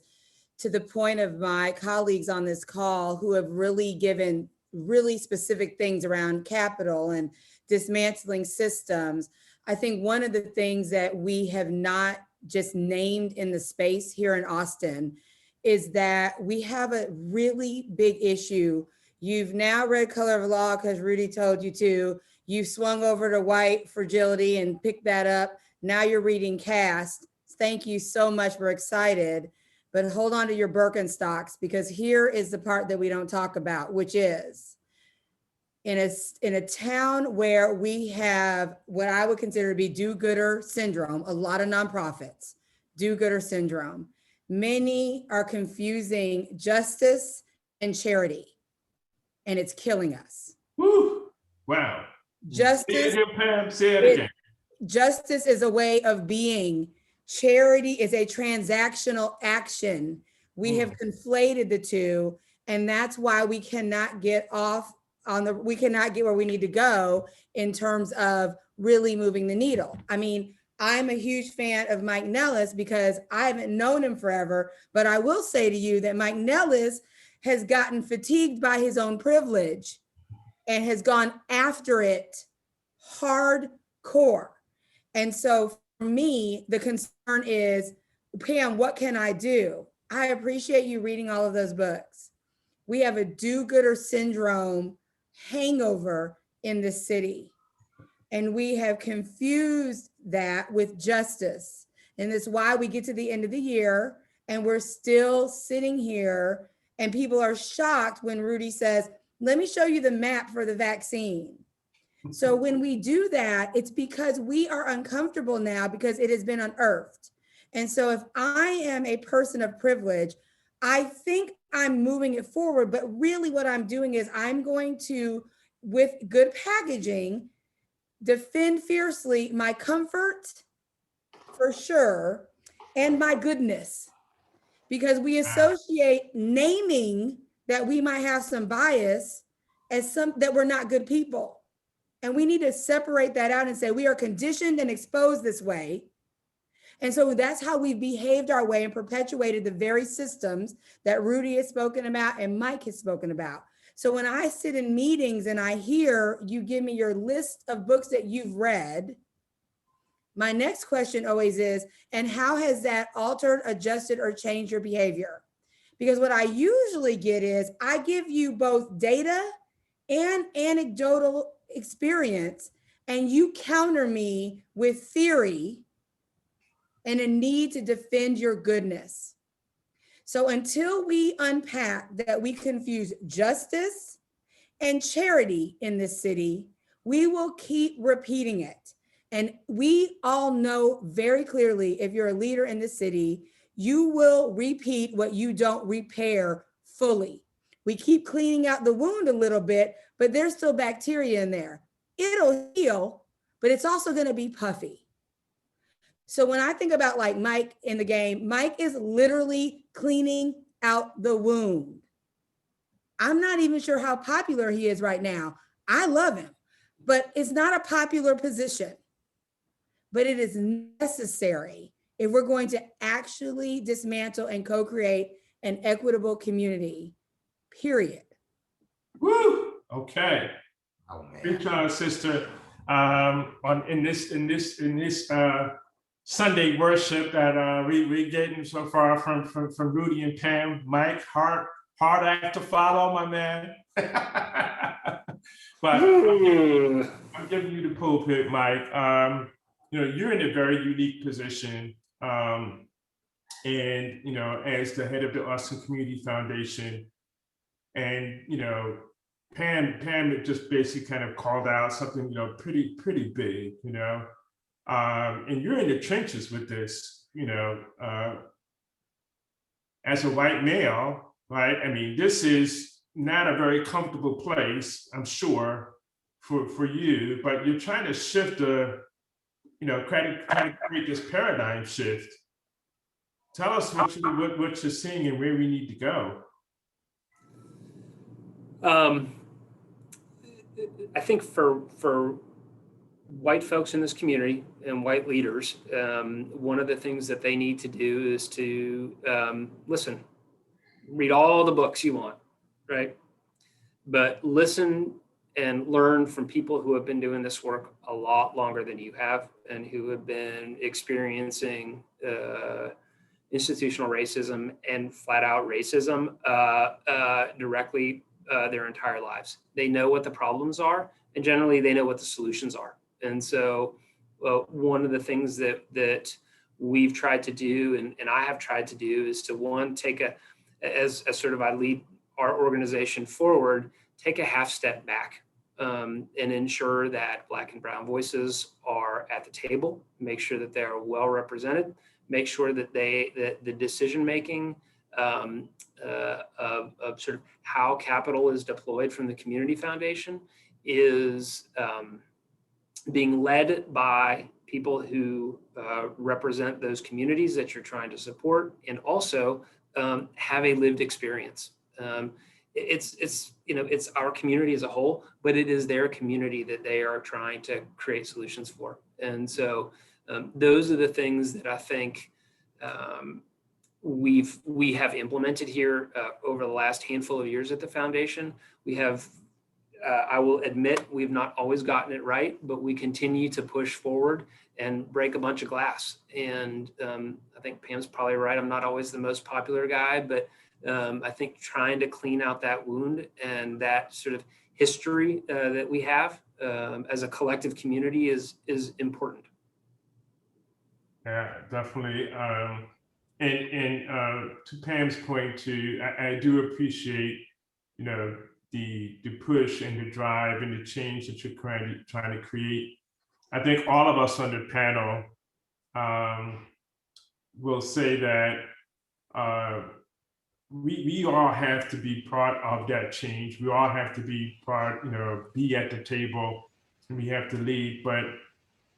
Speaker 4: to the point of my colleagues on this call who have really given really specific things around capital and dismantling systems, I think one of the things that we have not just named in the space here in Austin is that we have a really big issue. You've now read Color of Law because Rudy told you to. You've swung over to white fragility and picked that up. Now you're reading Caste. Thank you so much. We're excited. But hold on to your Birkenstocks, because here is the part that we don't talk about, which is in a town where we have what I would consider to be do-gooder syndrome, a lot of nonprofits, do-gooder syndrome. Many are confusing justice and charity, and it's killing us.
Speaker 3: Woo! Wow.
Speaker 4: Justice,
Speaker 3: say it again, Pam. Say it again.
Speaker 4: Justice is a way of being. Charity is a transactional action. We have conflated the two, and that's why we cannot get we cannot get where we need to go in terms of really moving the needle. I mean, I'm a huge fan of Mike Nellis because I haven't known him forever, but I will say to you that Mike Nellis has gotten fatigued by his own privilege and has gone after it hardcore. And so for me, the concern is, Pam, what can I do? I appreciate you reading all of those books. We have a do-gooder syndrome hangover in this city. And we have confused that with justice. And that's why we get to the end of the year and we're still sitting here and people are shocked when Rudy says, let me show you the map for the vaccine. So when we do that, it's because we are uncomfortable now because it has been unearthed. And so if I am a person of privilege, I think I'm moving it forward, but really what I'm doing is I'm going to, with good packaging, defend fiercely my comfort, for sure, and my goodness, because we associate naming that we might have some bias as that we're not good people. And we need to separate that out and say we are conditioned and exposed this way. And so that's how we've behaved our way and perpetuated the very systems that Rudy has spoken about and Mike has spoken about. So when I sit in meetings and I hear you give me your list of books that you've read, my next question always is, and how has that altered, adjusted, or changed your behavior? Because what I usually get is I give you both data and anecdotal experience, and you counter me with theory and a need to defend your goodness. So until we unpack that we confuse justice and charity in this city, we will keep repeating it. And we all know very clearly, if you're a leader in the city, you will repeat what you don't repair fully. We keep cleaning out the wound a little bit, but there's still bacteria in there. It'll heal, but it's also going to be puffy. So when I think about like Mike in the game, Mike is literally cleaning out the wound. I'm not even sure how popular he is right now. I love him, but it's not a popular position. But it is necessary if we're going to actually dismantle and co-create an equitable community, period.
Speaker 3: Woo! Okay.
Speaker 5: Oh man.
Speaker 3: Good job, sister. In this Sunday worship that we're getting so far from Rudy and Pam. Mike, hard act to follow, my man. But I'm giving you the pulpit, Mike. You're in a very unique position, and as the head of the Austin Community Foundation, and Pam just basically kind of called out something pretty big, and you're in the trenches with this, as a white male, right? I mean, this is not a very comfortable place, I'm sure, for you, but you're trying to shift create this paradigm shift. Tell us what you're seeing and where we need to go.
Speaker 2: I think for white folks in this community and white leaders, one of the things that they need to do is to listen, read all the books you want, right? But listen and learn from people who have been doing this work a lot longer than you have and who have been experiencing institutional racism and flat out racism directly their entire lives. They know what the problems are, and generally they know what the solutions are. And so one of the things that we've tried to do, and I have tried to do, is to take as sort of I lead our organization forward, take a half step back and ensure that Black and Brown voices are at the table, make sure that they are well represented, make sure that the decision making of sort of how capital is deployed from the Community Foundation is being led by people who represent those communities that you're trying to support, and also have a lived experience. It's our community as a whole, but it is their community that they are trying to create solutions for. And so those are the things that I think we have implemented here over the last handful of years at the foundation. We have, I will admit, we've not always gotten it right, but we continue to push forward and break a bunch of glass. And I think Pam's probably right. I'm not always the most popular guy, but I think trying to clean out that wound and that sort of history that we have as a collective community is important.
Speaker 3: Yeah, definitely. And to Pam's point too, I do appreciate, the push and the drive and the change that you're trying to create. I think all of us on the panel will say that we all have to be part of that change. We all have to be be at the table, and we have to lead. But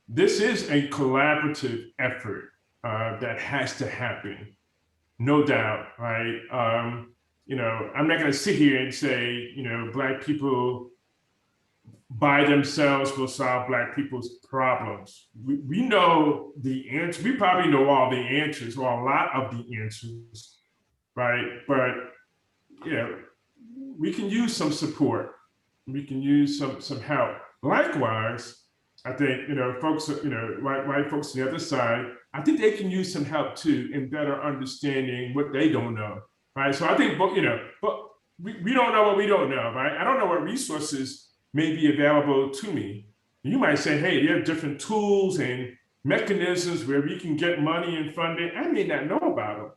Speaker 3: this is a collaborative effort that has to happen, no doubt, right? I'm not going to sit here and say, Black people by themselves will solve Black people's problems. We know the answer. We probably know all the answers, or a lot of the answers, right? But we can use some support. We can use some help. Likewise, I think folks, white folks on the other side, I think they can use some help too in better understanding what they don't know, right? So I think, but we don't know what we don't know, right? I don't know what resources may be available to me. You might say, hey, there are different tools and mechanisms where we can get money and funding. I may not know about them.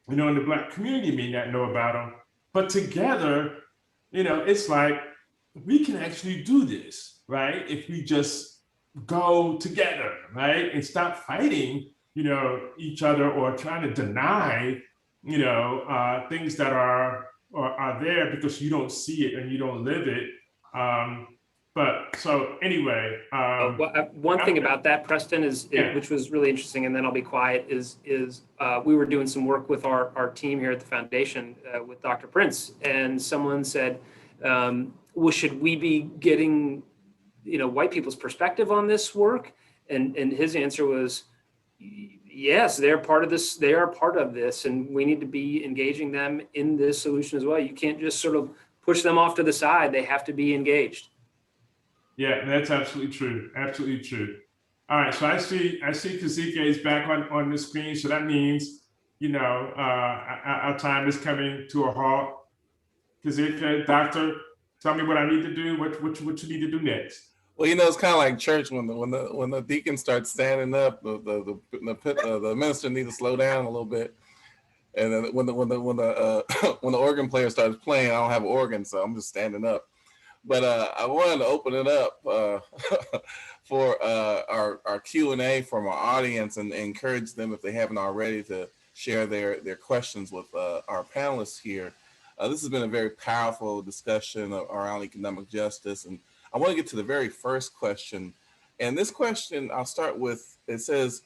Speaker 3: And the Black community may not know about them. But together, it's like we can actually do this, right? If we just go together, right? And stop fighting, each other or trying to deny, things that are there because you don't see it and you don't live it. But so anyway,
Speaker 2: one thing about that, Preston, is which was really interesting, and then I'll be quiet, is we were doing some work with our team here at the foundation with Dr. Prince, and someone said, Well, should we be getting, white people's perspective on this work? And his answer was, yes, they're part of this. They are part of this, and we need to be engaging them in this solution as well. You can't just sort of push them off to the side. They have to be engaged.
Speaker 3: Yeah, that's absolutely true. Absolutely true. All right, so I see Kazika is back on the screen. So that means, our time is coming to a halt. Kazika, doctor, tell me what I need to do. What you need to do next?
Speaker 1: Well, it's kind of like church when the deacon starts standing up, the minister needs to slow down a little bit, and then when the organ player starts playing, I don't have an organ, so I'm just standing up. But I wanted to open it up for our Q&A from our audience and encourage them, if they haven't already, to share their questions with our panelists here. This has been a very powerful discussion around economic justice, and I want to get to the very first question. And this question, I'll start with, it says,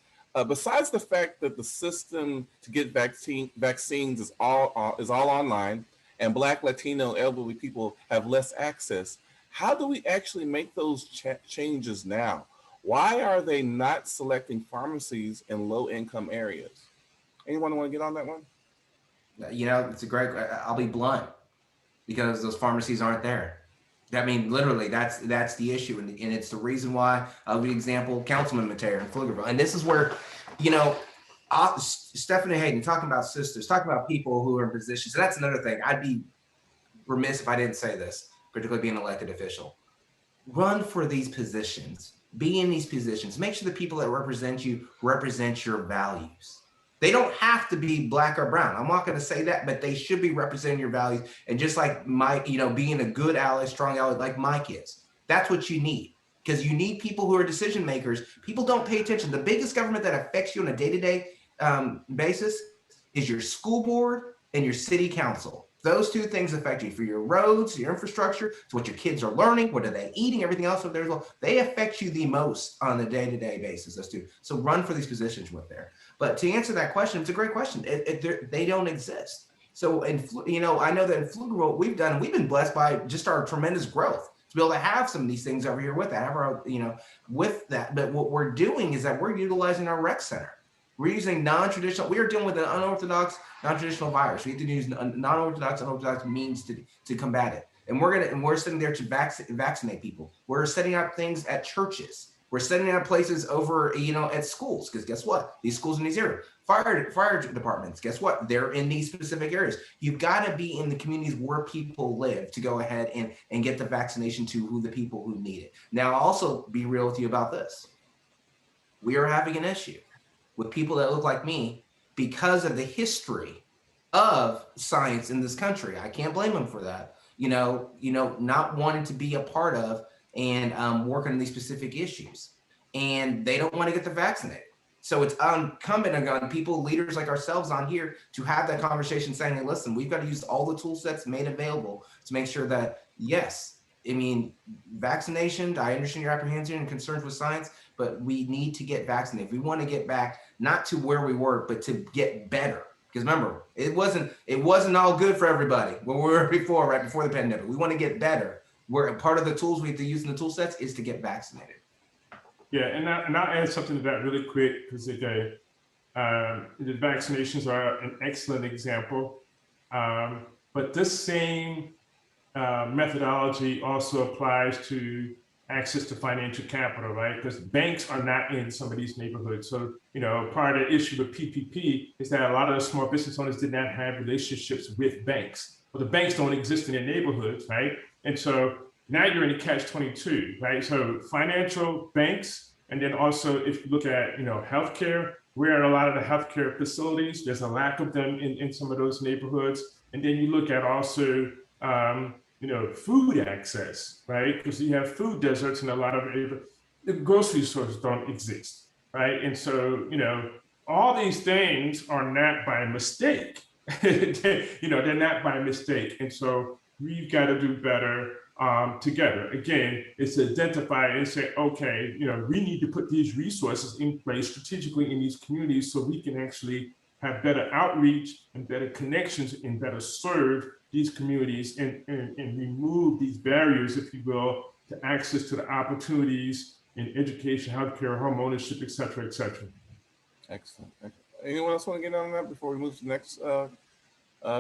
Speaker 1: besides the fact that the system to get vaccines is all online, and Black, Latino, elderly people have less access, how do we actually make those changes now? Why are they not selecting pharmacies in low-income areas? Anyone want to get on that one?
Speaker 5: It's a great, I'll be blunt, because those pharmacies aren't there. I mean, literally, that's the issue. And it's the reason why, I'll give you an example, Councilmember Metayer in Pflugerville. And this is where, Stephanie Hayden, talking about sisters, talking about people who are in positions. And that's another thing. I'd be remiss if I didn't say this, particularly being an elected official. Run for these positions. Be in these positions. Make sure the people that represent you represent your values. They don't have to be Black or brown. I'm not going to say that, but they should be representing your values. And just like Mike, being a good ally, strong ally, like Mike is, that's what you need. Because you need people who are decision makers. People don't pay attention. The biggest government that affects you on a day-to-day basis is your school board and your city council. Those two things affect you for your roads, your infrastructure, to what your kids are learning, what are they eating, everything else up there as well. They affect you the most on a day-to-day basis, those two. So run for these positions with there. But to answer that question, it's a great question. They don't exist. So, I know that in Pflugerville, we've been blessed by just our tremendous growth to be able to have some of these things over here with that, with that. But what we're doing is that we're utilizing our rec center. We're using non-traditional, we are dealing with an unorthodox, non-traditional virus. We have to use unorthodox means to combat it. And we're sitting there to vaccinate people. We're setting up things at churches. We're setting up places over, at schools, because guess what? These schools in these areas, fire departments, guess what? They're in these specific areas. You've got to be in the communities where people live to go ahead and get the vaccination to the people who need it. Now, I'll also be real with you about this. We are having an issue with people that look like me because of the history of science in this country. I can't blame them for that. Not wanting to be a part of and working on these specific issues. And they don't want to get the vaccinated. So it's incumbent on people, leaders like ourselves on here, to have that conversation saying, hey, listen, we've got to use all the tool sets made available to make sure that, yes, vaccination, I understand your apprehension and concerns with science, but we need to get vaccinated. We want to get back, not to where we were, but to get better. Because remember, it wasn't all good for everybody when we were right before the pandemic. We want to get better. Where part of the tools we have to use in the tool sets is to get vaccinated.
Speaker 3: Yeah, and I'll add something to that really quick, because the vaccinations are an excellent example. But this same methodology also applies to access to financial capital, right? Because banks are not in some of these neighborhoods. So, part of the issue with PPP is that a lot of the small business owners did not have relationships with banks. Well, the banks don't exist in their neighborhoods, right? And so now you're in a catch-22, right? So financial, banks, and then also if you look at, healthcare, we're in a lot of the healthcare facilities. There's a lack of them in some of those neighborhoods. And then you look at also, food access, right? Because you have food deserts in a lot of the grocery stores don't exist, right? And so, all these things are not by mistake. They're not by mistake. And so we've got to do better together. Again, it's to identify and say, okay, we need to put these resources in place strategically in these communities so we can actually have better outreach and better connections and better serve these communities and remove these barriers, if you will, to access to the opportunities in education, healthcare, home ownership, et cetera, et cetera.
Speaker 1: Excellent. Anyone else want to get on that before we move to the next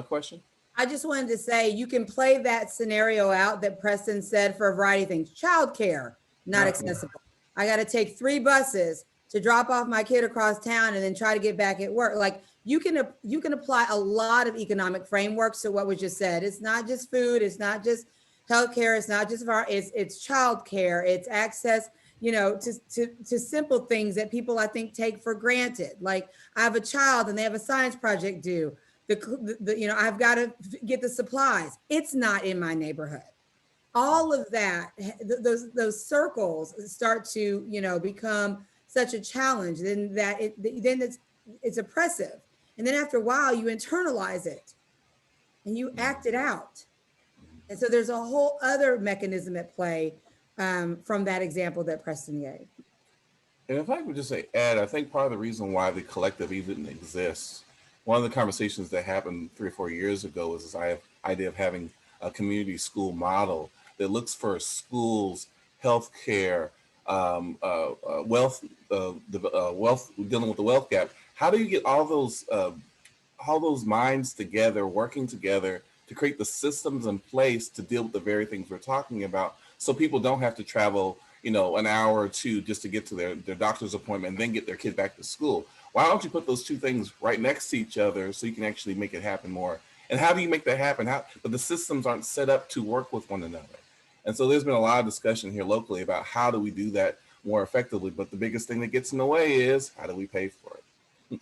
Speaker 1: question?
Speaker 4: I just wanted to say, you can play that scenario out that Preston said for a variety of things. Childcare, not accessible. I got to take 3 buses to drop off my kid across town and then try to get back at work. Like you can apply a lot of economic frameworks to what was just said. It's not just food. It's not just healthcare. It's not just it's childcare. It's access, you know, to simple things that people I think take for granted. Like I have a child and they have a science project due. You know, I've got to get the supplies. It's not in my neighborhood. All of that, those circles start to, you know, become such a challenge. Then it's oppressive. And then after a while, you internalize it and you act it out. And so there's a whole other mechanism at play from that example that Preston gave.
Speaker 1: And if I could just say, Ed, I think part of the reason why the collective even exists, one of the conversations that happened 3 or 4 years ago was this idea of having a community school model that looks for schools, healthcare, wealth, dealing with the wealth gap. How do you get all those minds together, working together to create the systems in place to deal with the very things we're talking about, so people don't have to travel, you know, an hour or 2 just to get to their doctor's appointment and then get their kid back to school? Why don't you put those 2 things right next to each other so you can actually make it happen more? And how do you make that happen? But the systems aren't set up to work with one another. And so there's been a lot of discussion here locally about how do we do that more effectively. But the biggest thing that gets in the way is how do we pay for it?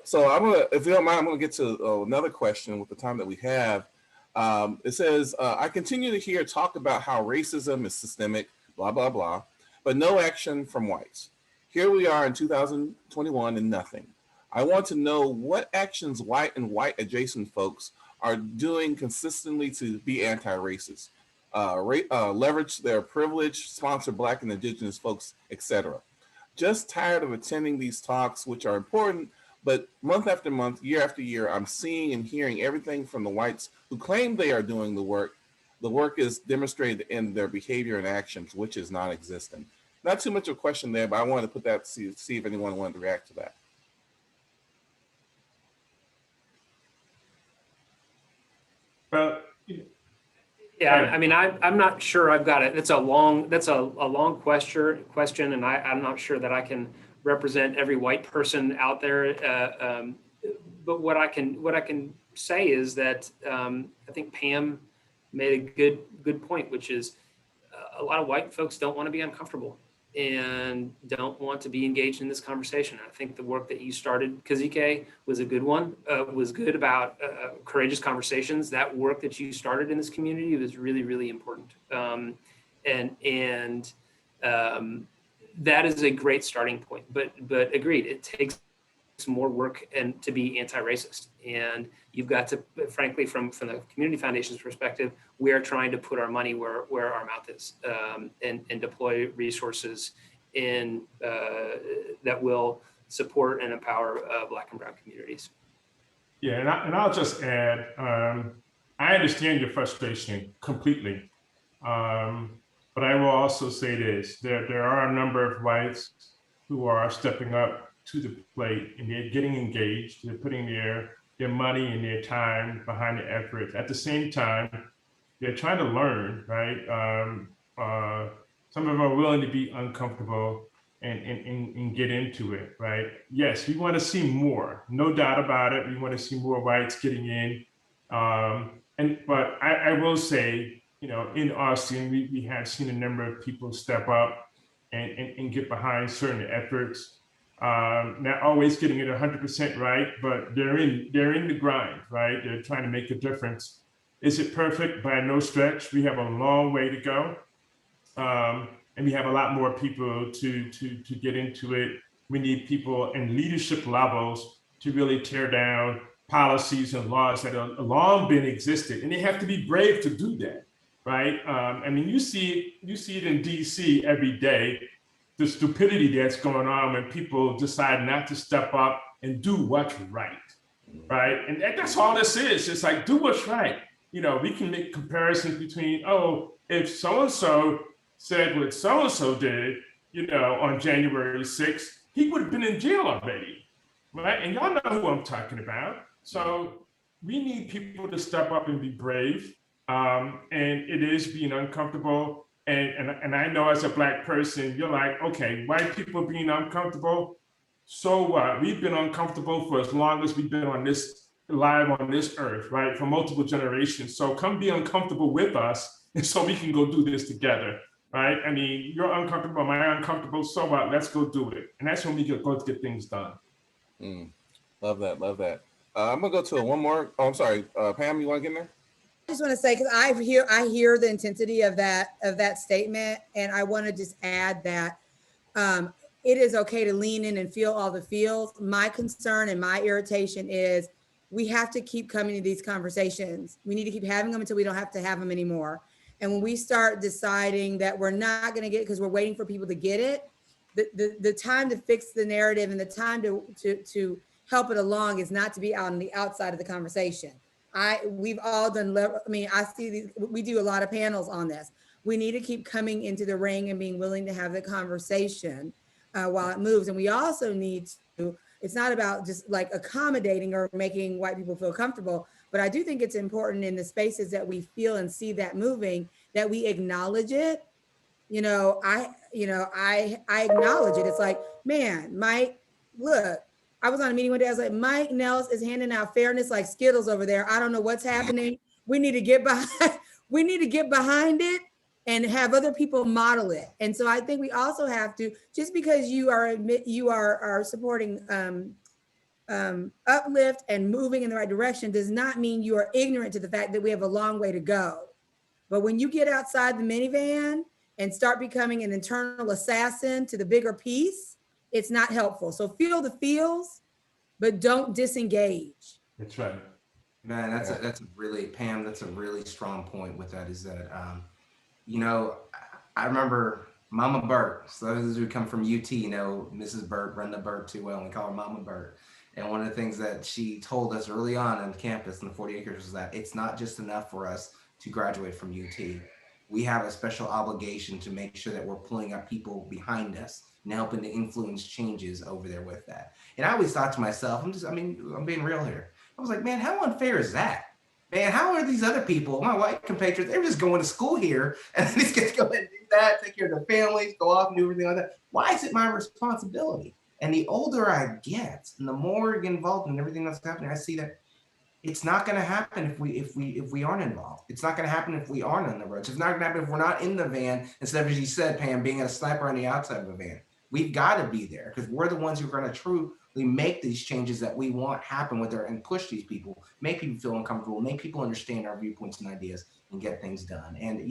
Speaker 1: So I'm gonna, if you don't mind, I'm gonna get to another question with the time that we have. It says, I continue to hear talk about how racism is systemic, blah, blah, blah, but no action from whites. Here we are in 2021 and nothing. I want to know what actions white and white adjacent folks are doing consistently to be anti-racist, leverage their privilege, sponsor Black and Indigenous folks, etc. Just tired of attending these talks, which are important, but month after month, year after year, I'm seeing and hearing everything from the whites who claim they are doing the work. The work is demonstrated in their behavior and actions, which is non-existent. Not too much of a question there, but I wanted to put that, see if anyone wanted to react to that.
Speaker 3: Well,
Speaker 2: yeah, I mean, I'm not sure I've got it. That's a long question, and I'm not sure that I can represent every white person out there. But what I can say is that I think Pam made a good point, which is a lot of white folks don't want to be uncomfortable and don't want to be engaged in this conversation. I think the work that you started, Kazike, was a good one, was good about courageous conversations. That work that you started in this community was really, really important. And that is a great starting point, but agreed, it takes some more work and to be anti-racist. And you've got to, frankly, from the Community Foundation's perspective, we are trying to put our money where our mouth is, and deploy resources in that will support and empower Black and Brown communities.
Speaker 3: Yeah, and I'll just add, I understand your frustration completely. But I will also say this, there are a number of whites who are stepping up to the plate and they're getting engaged. They're putting their money and their time behind the effort. At the same time, they're trying to learn, right? Some of them are willing to be uncomfortable and get into it, right? Yes, we want to see more, no doubt about it. We want to see more whites getting in. But I will say, you know, in Austin, we have seen a number of people step up and get behind certain efforts. Not always getting it 100% right, but they're in the grind, right? They're trying to make a difference. Is it perfect? By no stretch. We have a long way to go. And we have a lot more people to get into it. We need people in leadership levels to really tear down policies and laws that have long been existed. And they have to be brave to do that, right? I mean, you see it in DC every day, the stupidity that's going on when people decide not to step up and do what's right, right? And that's all this is. It's like, do what's right. You know, we can make comparisons between, oh, if so-and-so said what so-and-so did, you know, on January 6th, he would have been in jail already, right? And y'all know who I'm talking about. So we need people to step up and be brave. And it is being uncomfortable. And I know as a Black person, you're like, okay, white people being uncomfortable, so what? We've been uncomfortable for as long as we've been on this live on this earth, right? For multiple generations. So come be uncomfortable with us, and so we can go do this together, right? I mean, you're uncomfortable, am I uncomfortable? So what? Let's go do it. And that's when we go to get things done.
Speaker 1: Love that, love that. I'm gonna go to one more. Oh, I'm sorry, Pam, you want to get in there?
Speaker 4: I just want to say, because I hear the intensity of that statement, and I want to just add that it is okay to lean in and feel all the feels. My concern and my irritation is we have to keep coming to these conversations. We need to keep having them until we don't have to have them anymore. And when we start deciding that we're not going to get it because we're waiting for people to get it, the time to fix the narrative and the time to help it along is not to be out on the outside of the conversation. We've all done, I see these, we do a lot of panels on this. We need to keep coming into the ring and being willing to have the conversation while it moves. And we also need to, it's not about just like accommodating or making white people feel comfortable, but I do think it's important in the spaces that we feel and see that moving, that we acknowledge it. I acknowledge it. It's like, man, Mike, look, I was on a meeting one day. I was like, Mike Nellis is handing out fairness like Skittles over there. I don't know what's happening. We need to get behind. We need to get behind it and have other people model it. And so I think we also have to, just because you are supporting uplift and moving in the right direction, does not mean you are ignorant to the fact that we have a long way to go. But when you get outside the minivan and start becoming an internal assassin to the bigger piece, it's not helpful. So feel the feels, but don't disengage.
Speaker 3: That's right.
Speaker 5: Man, that's a really, Pam, that's a really strong point with that, is that, I remember Mama Burt. So those who come from UT, Mrs. Burt, Brenda Burt too well, and we call her Mama Burt. And one of the things that she told us early on campus in the 40 acres was that it's not just enough for us to graduate from UT. We have a special obligation to make sure that we're pulling up people behind us and helping to influence changes over there with that. And I always thought to myself, I'm being real here. I was like, man, how unfair is that? Man, how are these other people, my white compatriots, they're just going to school here and these kids go ahead and do that, take care of their families, go off and do everything like that. Why is it my responsibility? And the older I get and the more I get involved in everything that's happening, I see that it's not going to happen if we aren't involved. It's not going to happen if we aren't on the roads. It's not going to happen if we're not in the van, instead of, as you said, Pam, being a sniper on the outside of the van. We've got to be there because we're the ones who are going to truly make these changes that we want happen with her and push these people, make people feel uncomfortable, make people understand our viewpoints and ideas and get things done. And,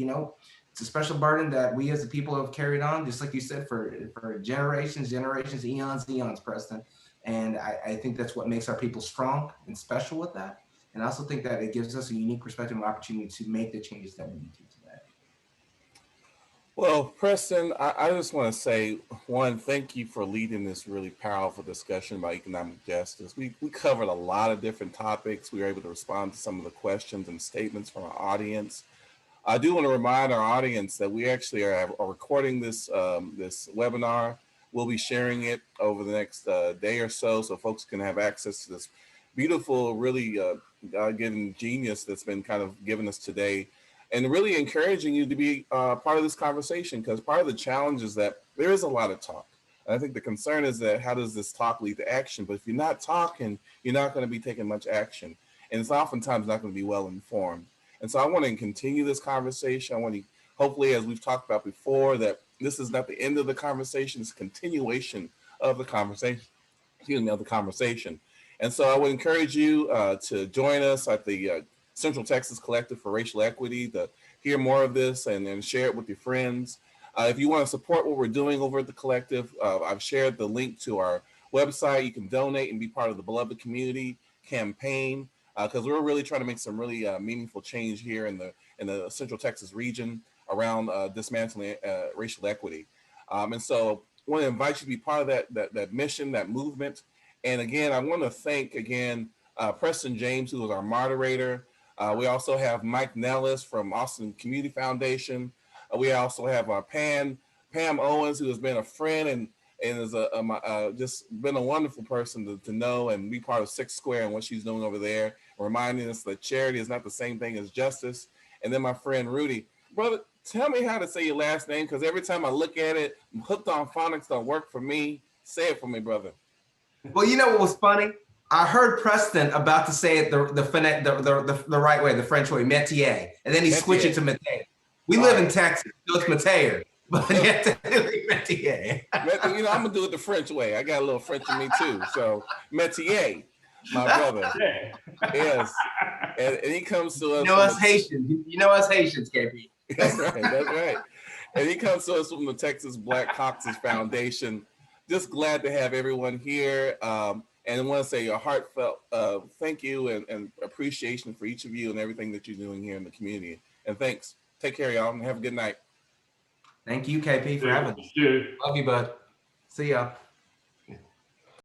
Speaker 5: it's a special burden that we as the people have carried on, just like you said, for generations, eons, Preston. And I think that's what makes our people strong and special with that. And I also think that it gives us a unique perspective and opportunity to make the changes that we need to today.
Speaker 1: Well, Preston, I just want to say, one, thank you for leading this really powerful discussion about economic justice. We covered a lot of different topics. We were able to respond to some of the questions and statements from our audience. I do want to remind our audience that we actually are recording this webinar. We'll be sharing it over the next day or so folks can have access to this beautiful, really God-given genius that's been kind of given us today, and really encouraging you to be part of this conversation, because part of the challenge is that there is a lot of talk. And I think the concern is that how does this talk lead to action? But if you're not talking, you're not going to be taking much action. And it's oftentimes not going to be well informed. And so I want to continue this conversation. I want to, hopefully, as we've talked about before, that this is not the end of the conversation, it's a continuation of the conversation, And so I would encourage you to join us at the Central Texas Collective for Racial Equity to hear more of this and share it with your friends. If you want to support what we're doing over at the Collective, I've shared the link to our website. You can donate and be part of the Beloved Community campaign, because we're really trying to make some really meaningful change here in the Central Texas region around dismantling racial equity. And so I want to invite you to be part of that mission, that movement. And again, I want to thank Preston James, who is our moderator. We also have Mike Nellis from Austin Community Foundation. We also have Pam Owens, who has been a friend and is just been a wonderful person to know and be part of Six Square and what she's doing over there, reminding us that charity is not the same thing as justice. And then my friend Rudy. Brother, tell me how to say your last name, because every time I look at it, Hooked on Phonics don't work for me. Say it for me, brother.
Speaker 5: Well, you know what was funny? I heard Preston about to say it the right way, the French way, Metayer, and then he switched it to Metayer. We live in Texas, so it's Metayer, but Metayer.
Speaker 1: You know, I'm gonna do it the French way. I got a little French in me too. So Metayer, my brother.
Speaker 3: Yeah.
Speaker 1: Yes, and he comes to us.
Speaker 5: You know us Haitians. You know us Haitians, KP.
Speaker 1: That's right. That's right. And he comes to us from the Texas Black Caucus Foundation. Just glad to have everyone here. And I want to say a heartfelt thank you and appreciation for each of you and everything that you're doing here in the community. And thanks. Take care, y'all, and have a good night.
Speaker 5: Thank you, KP, for having us. Love you, bud. See ya.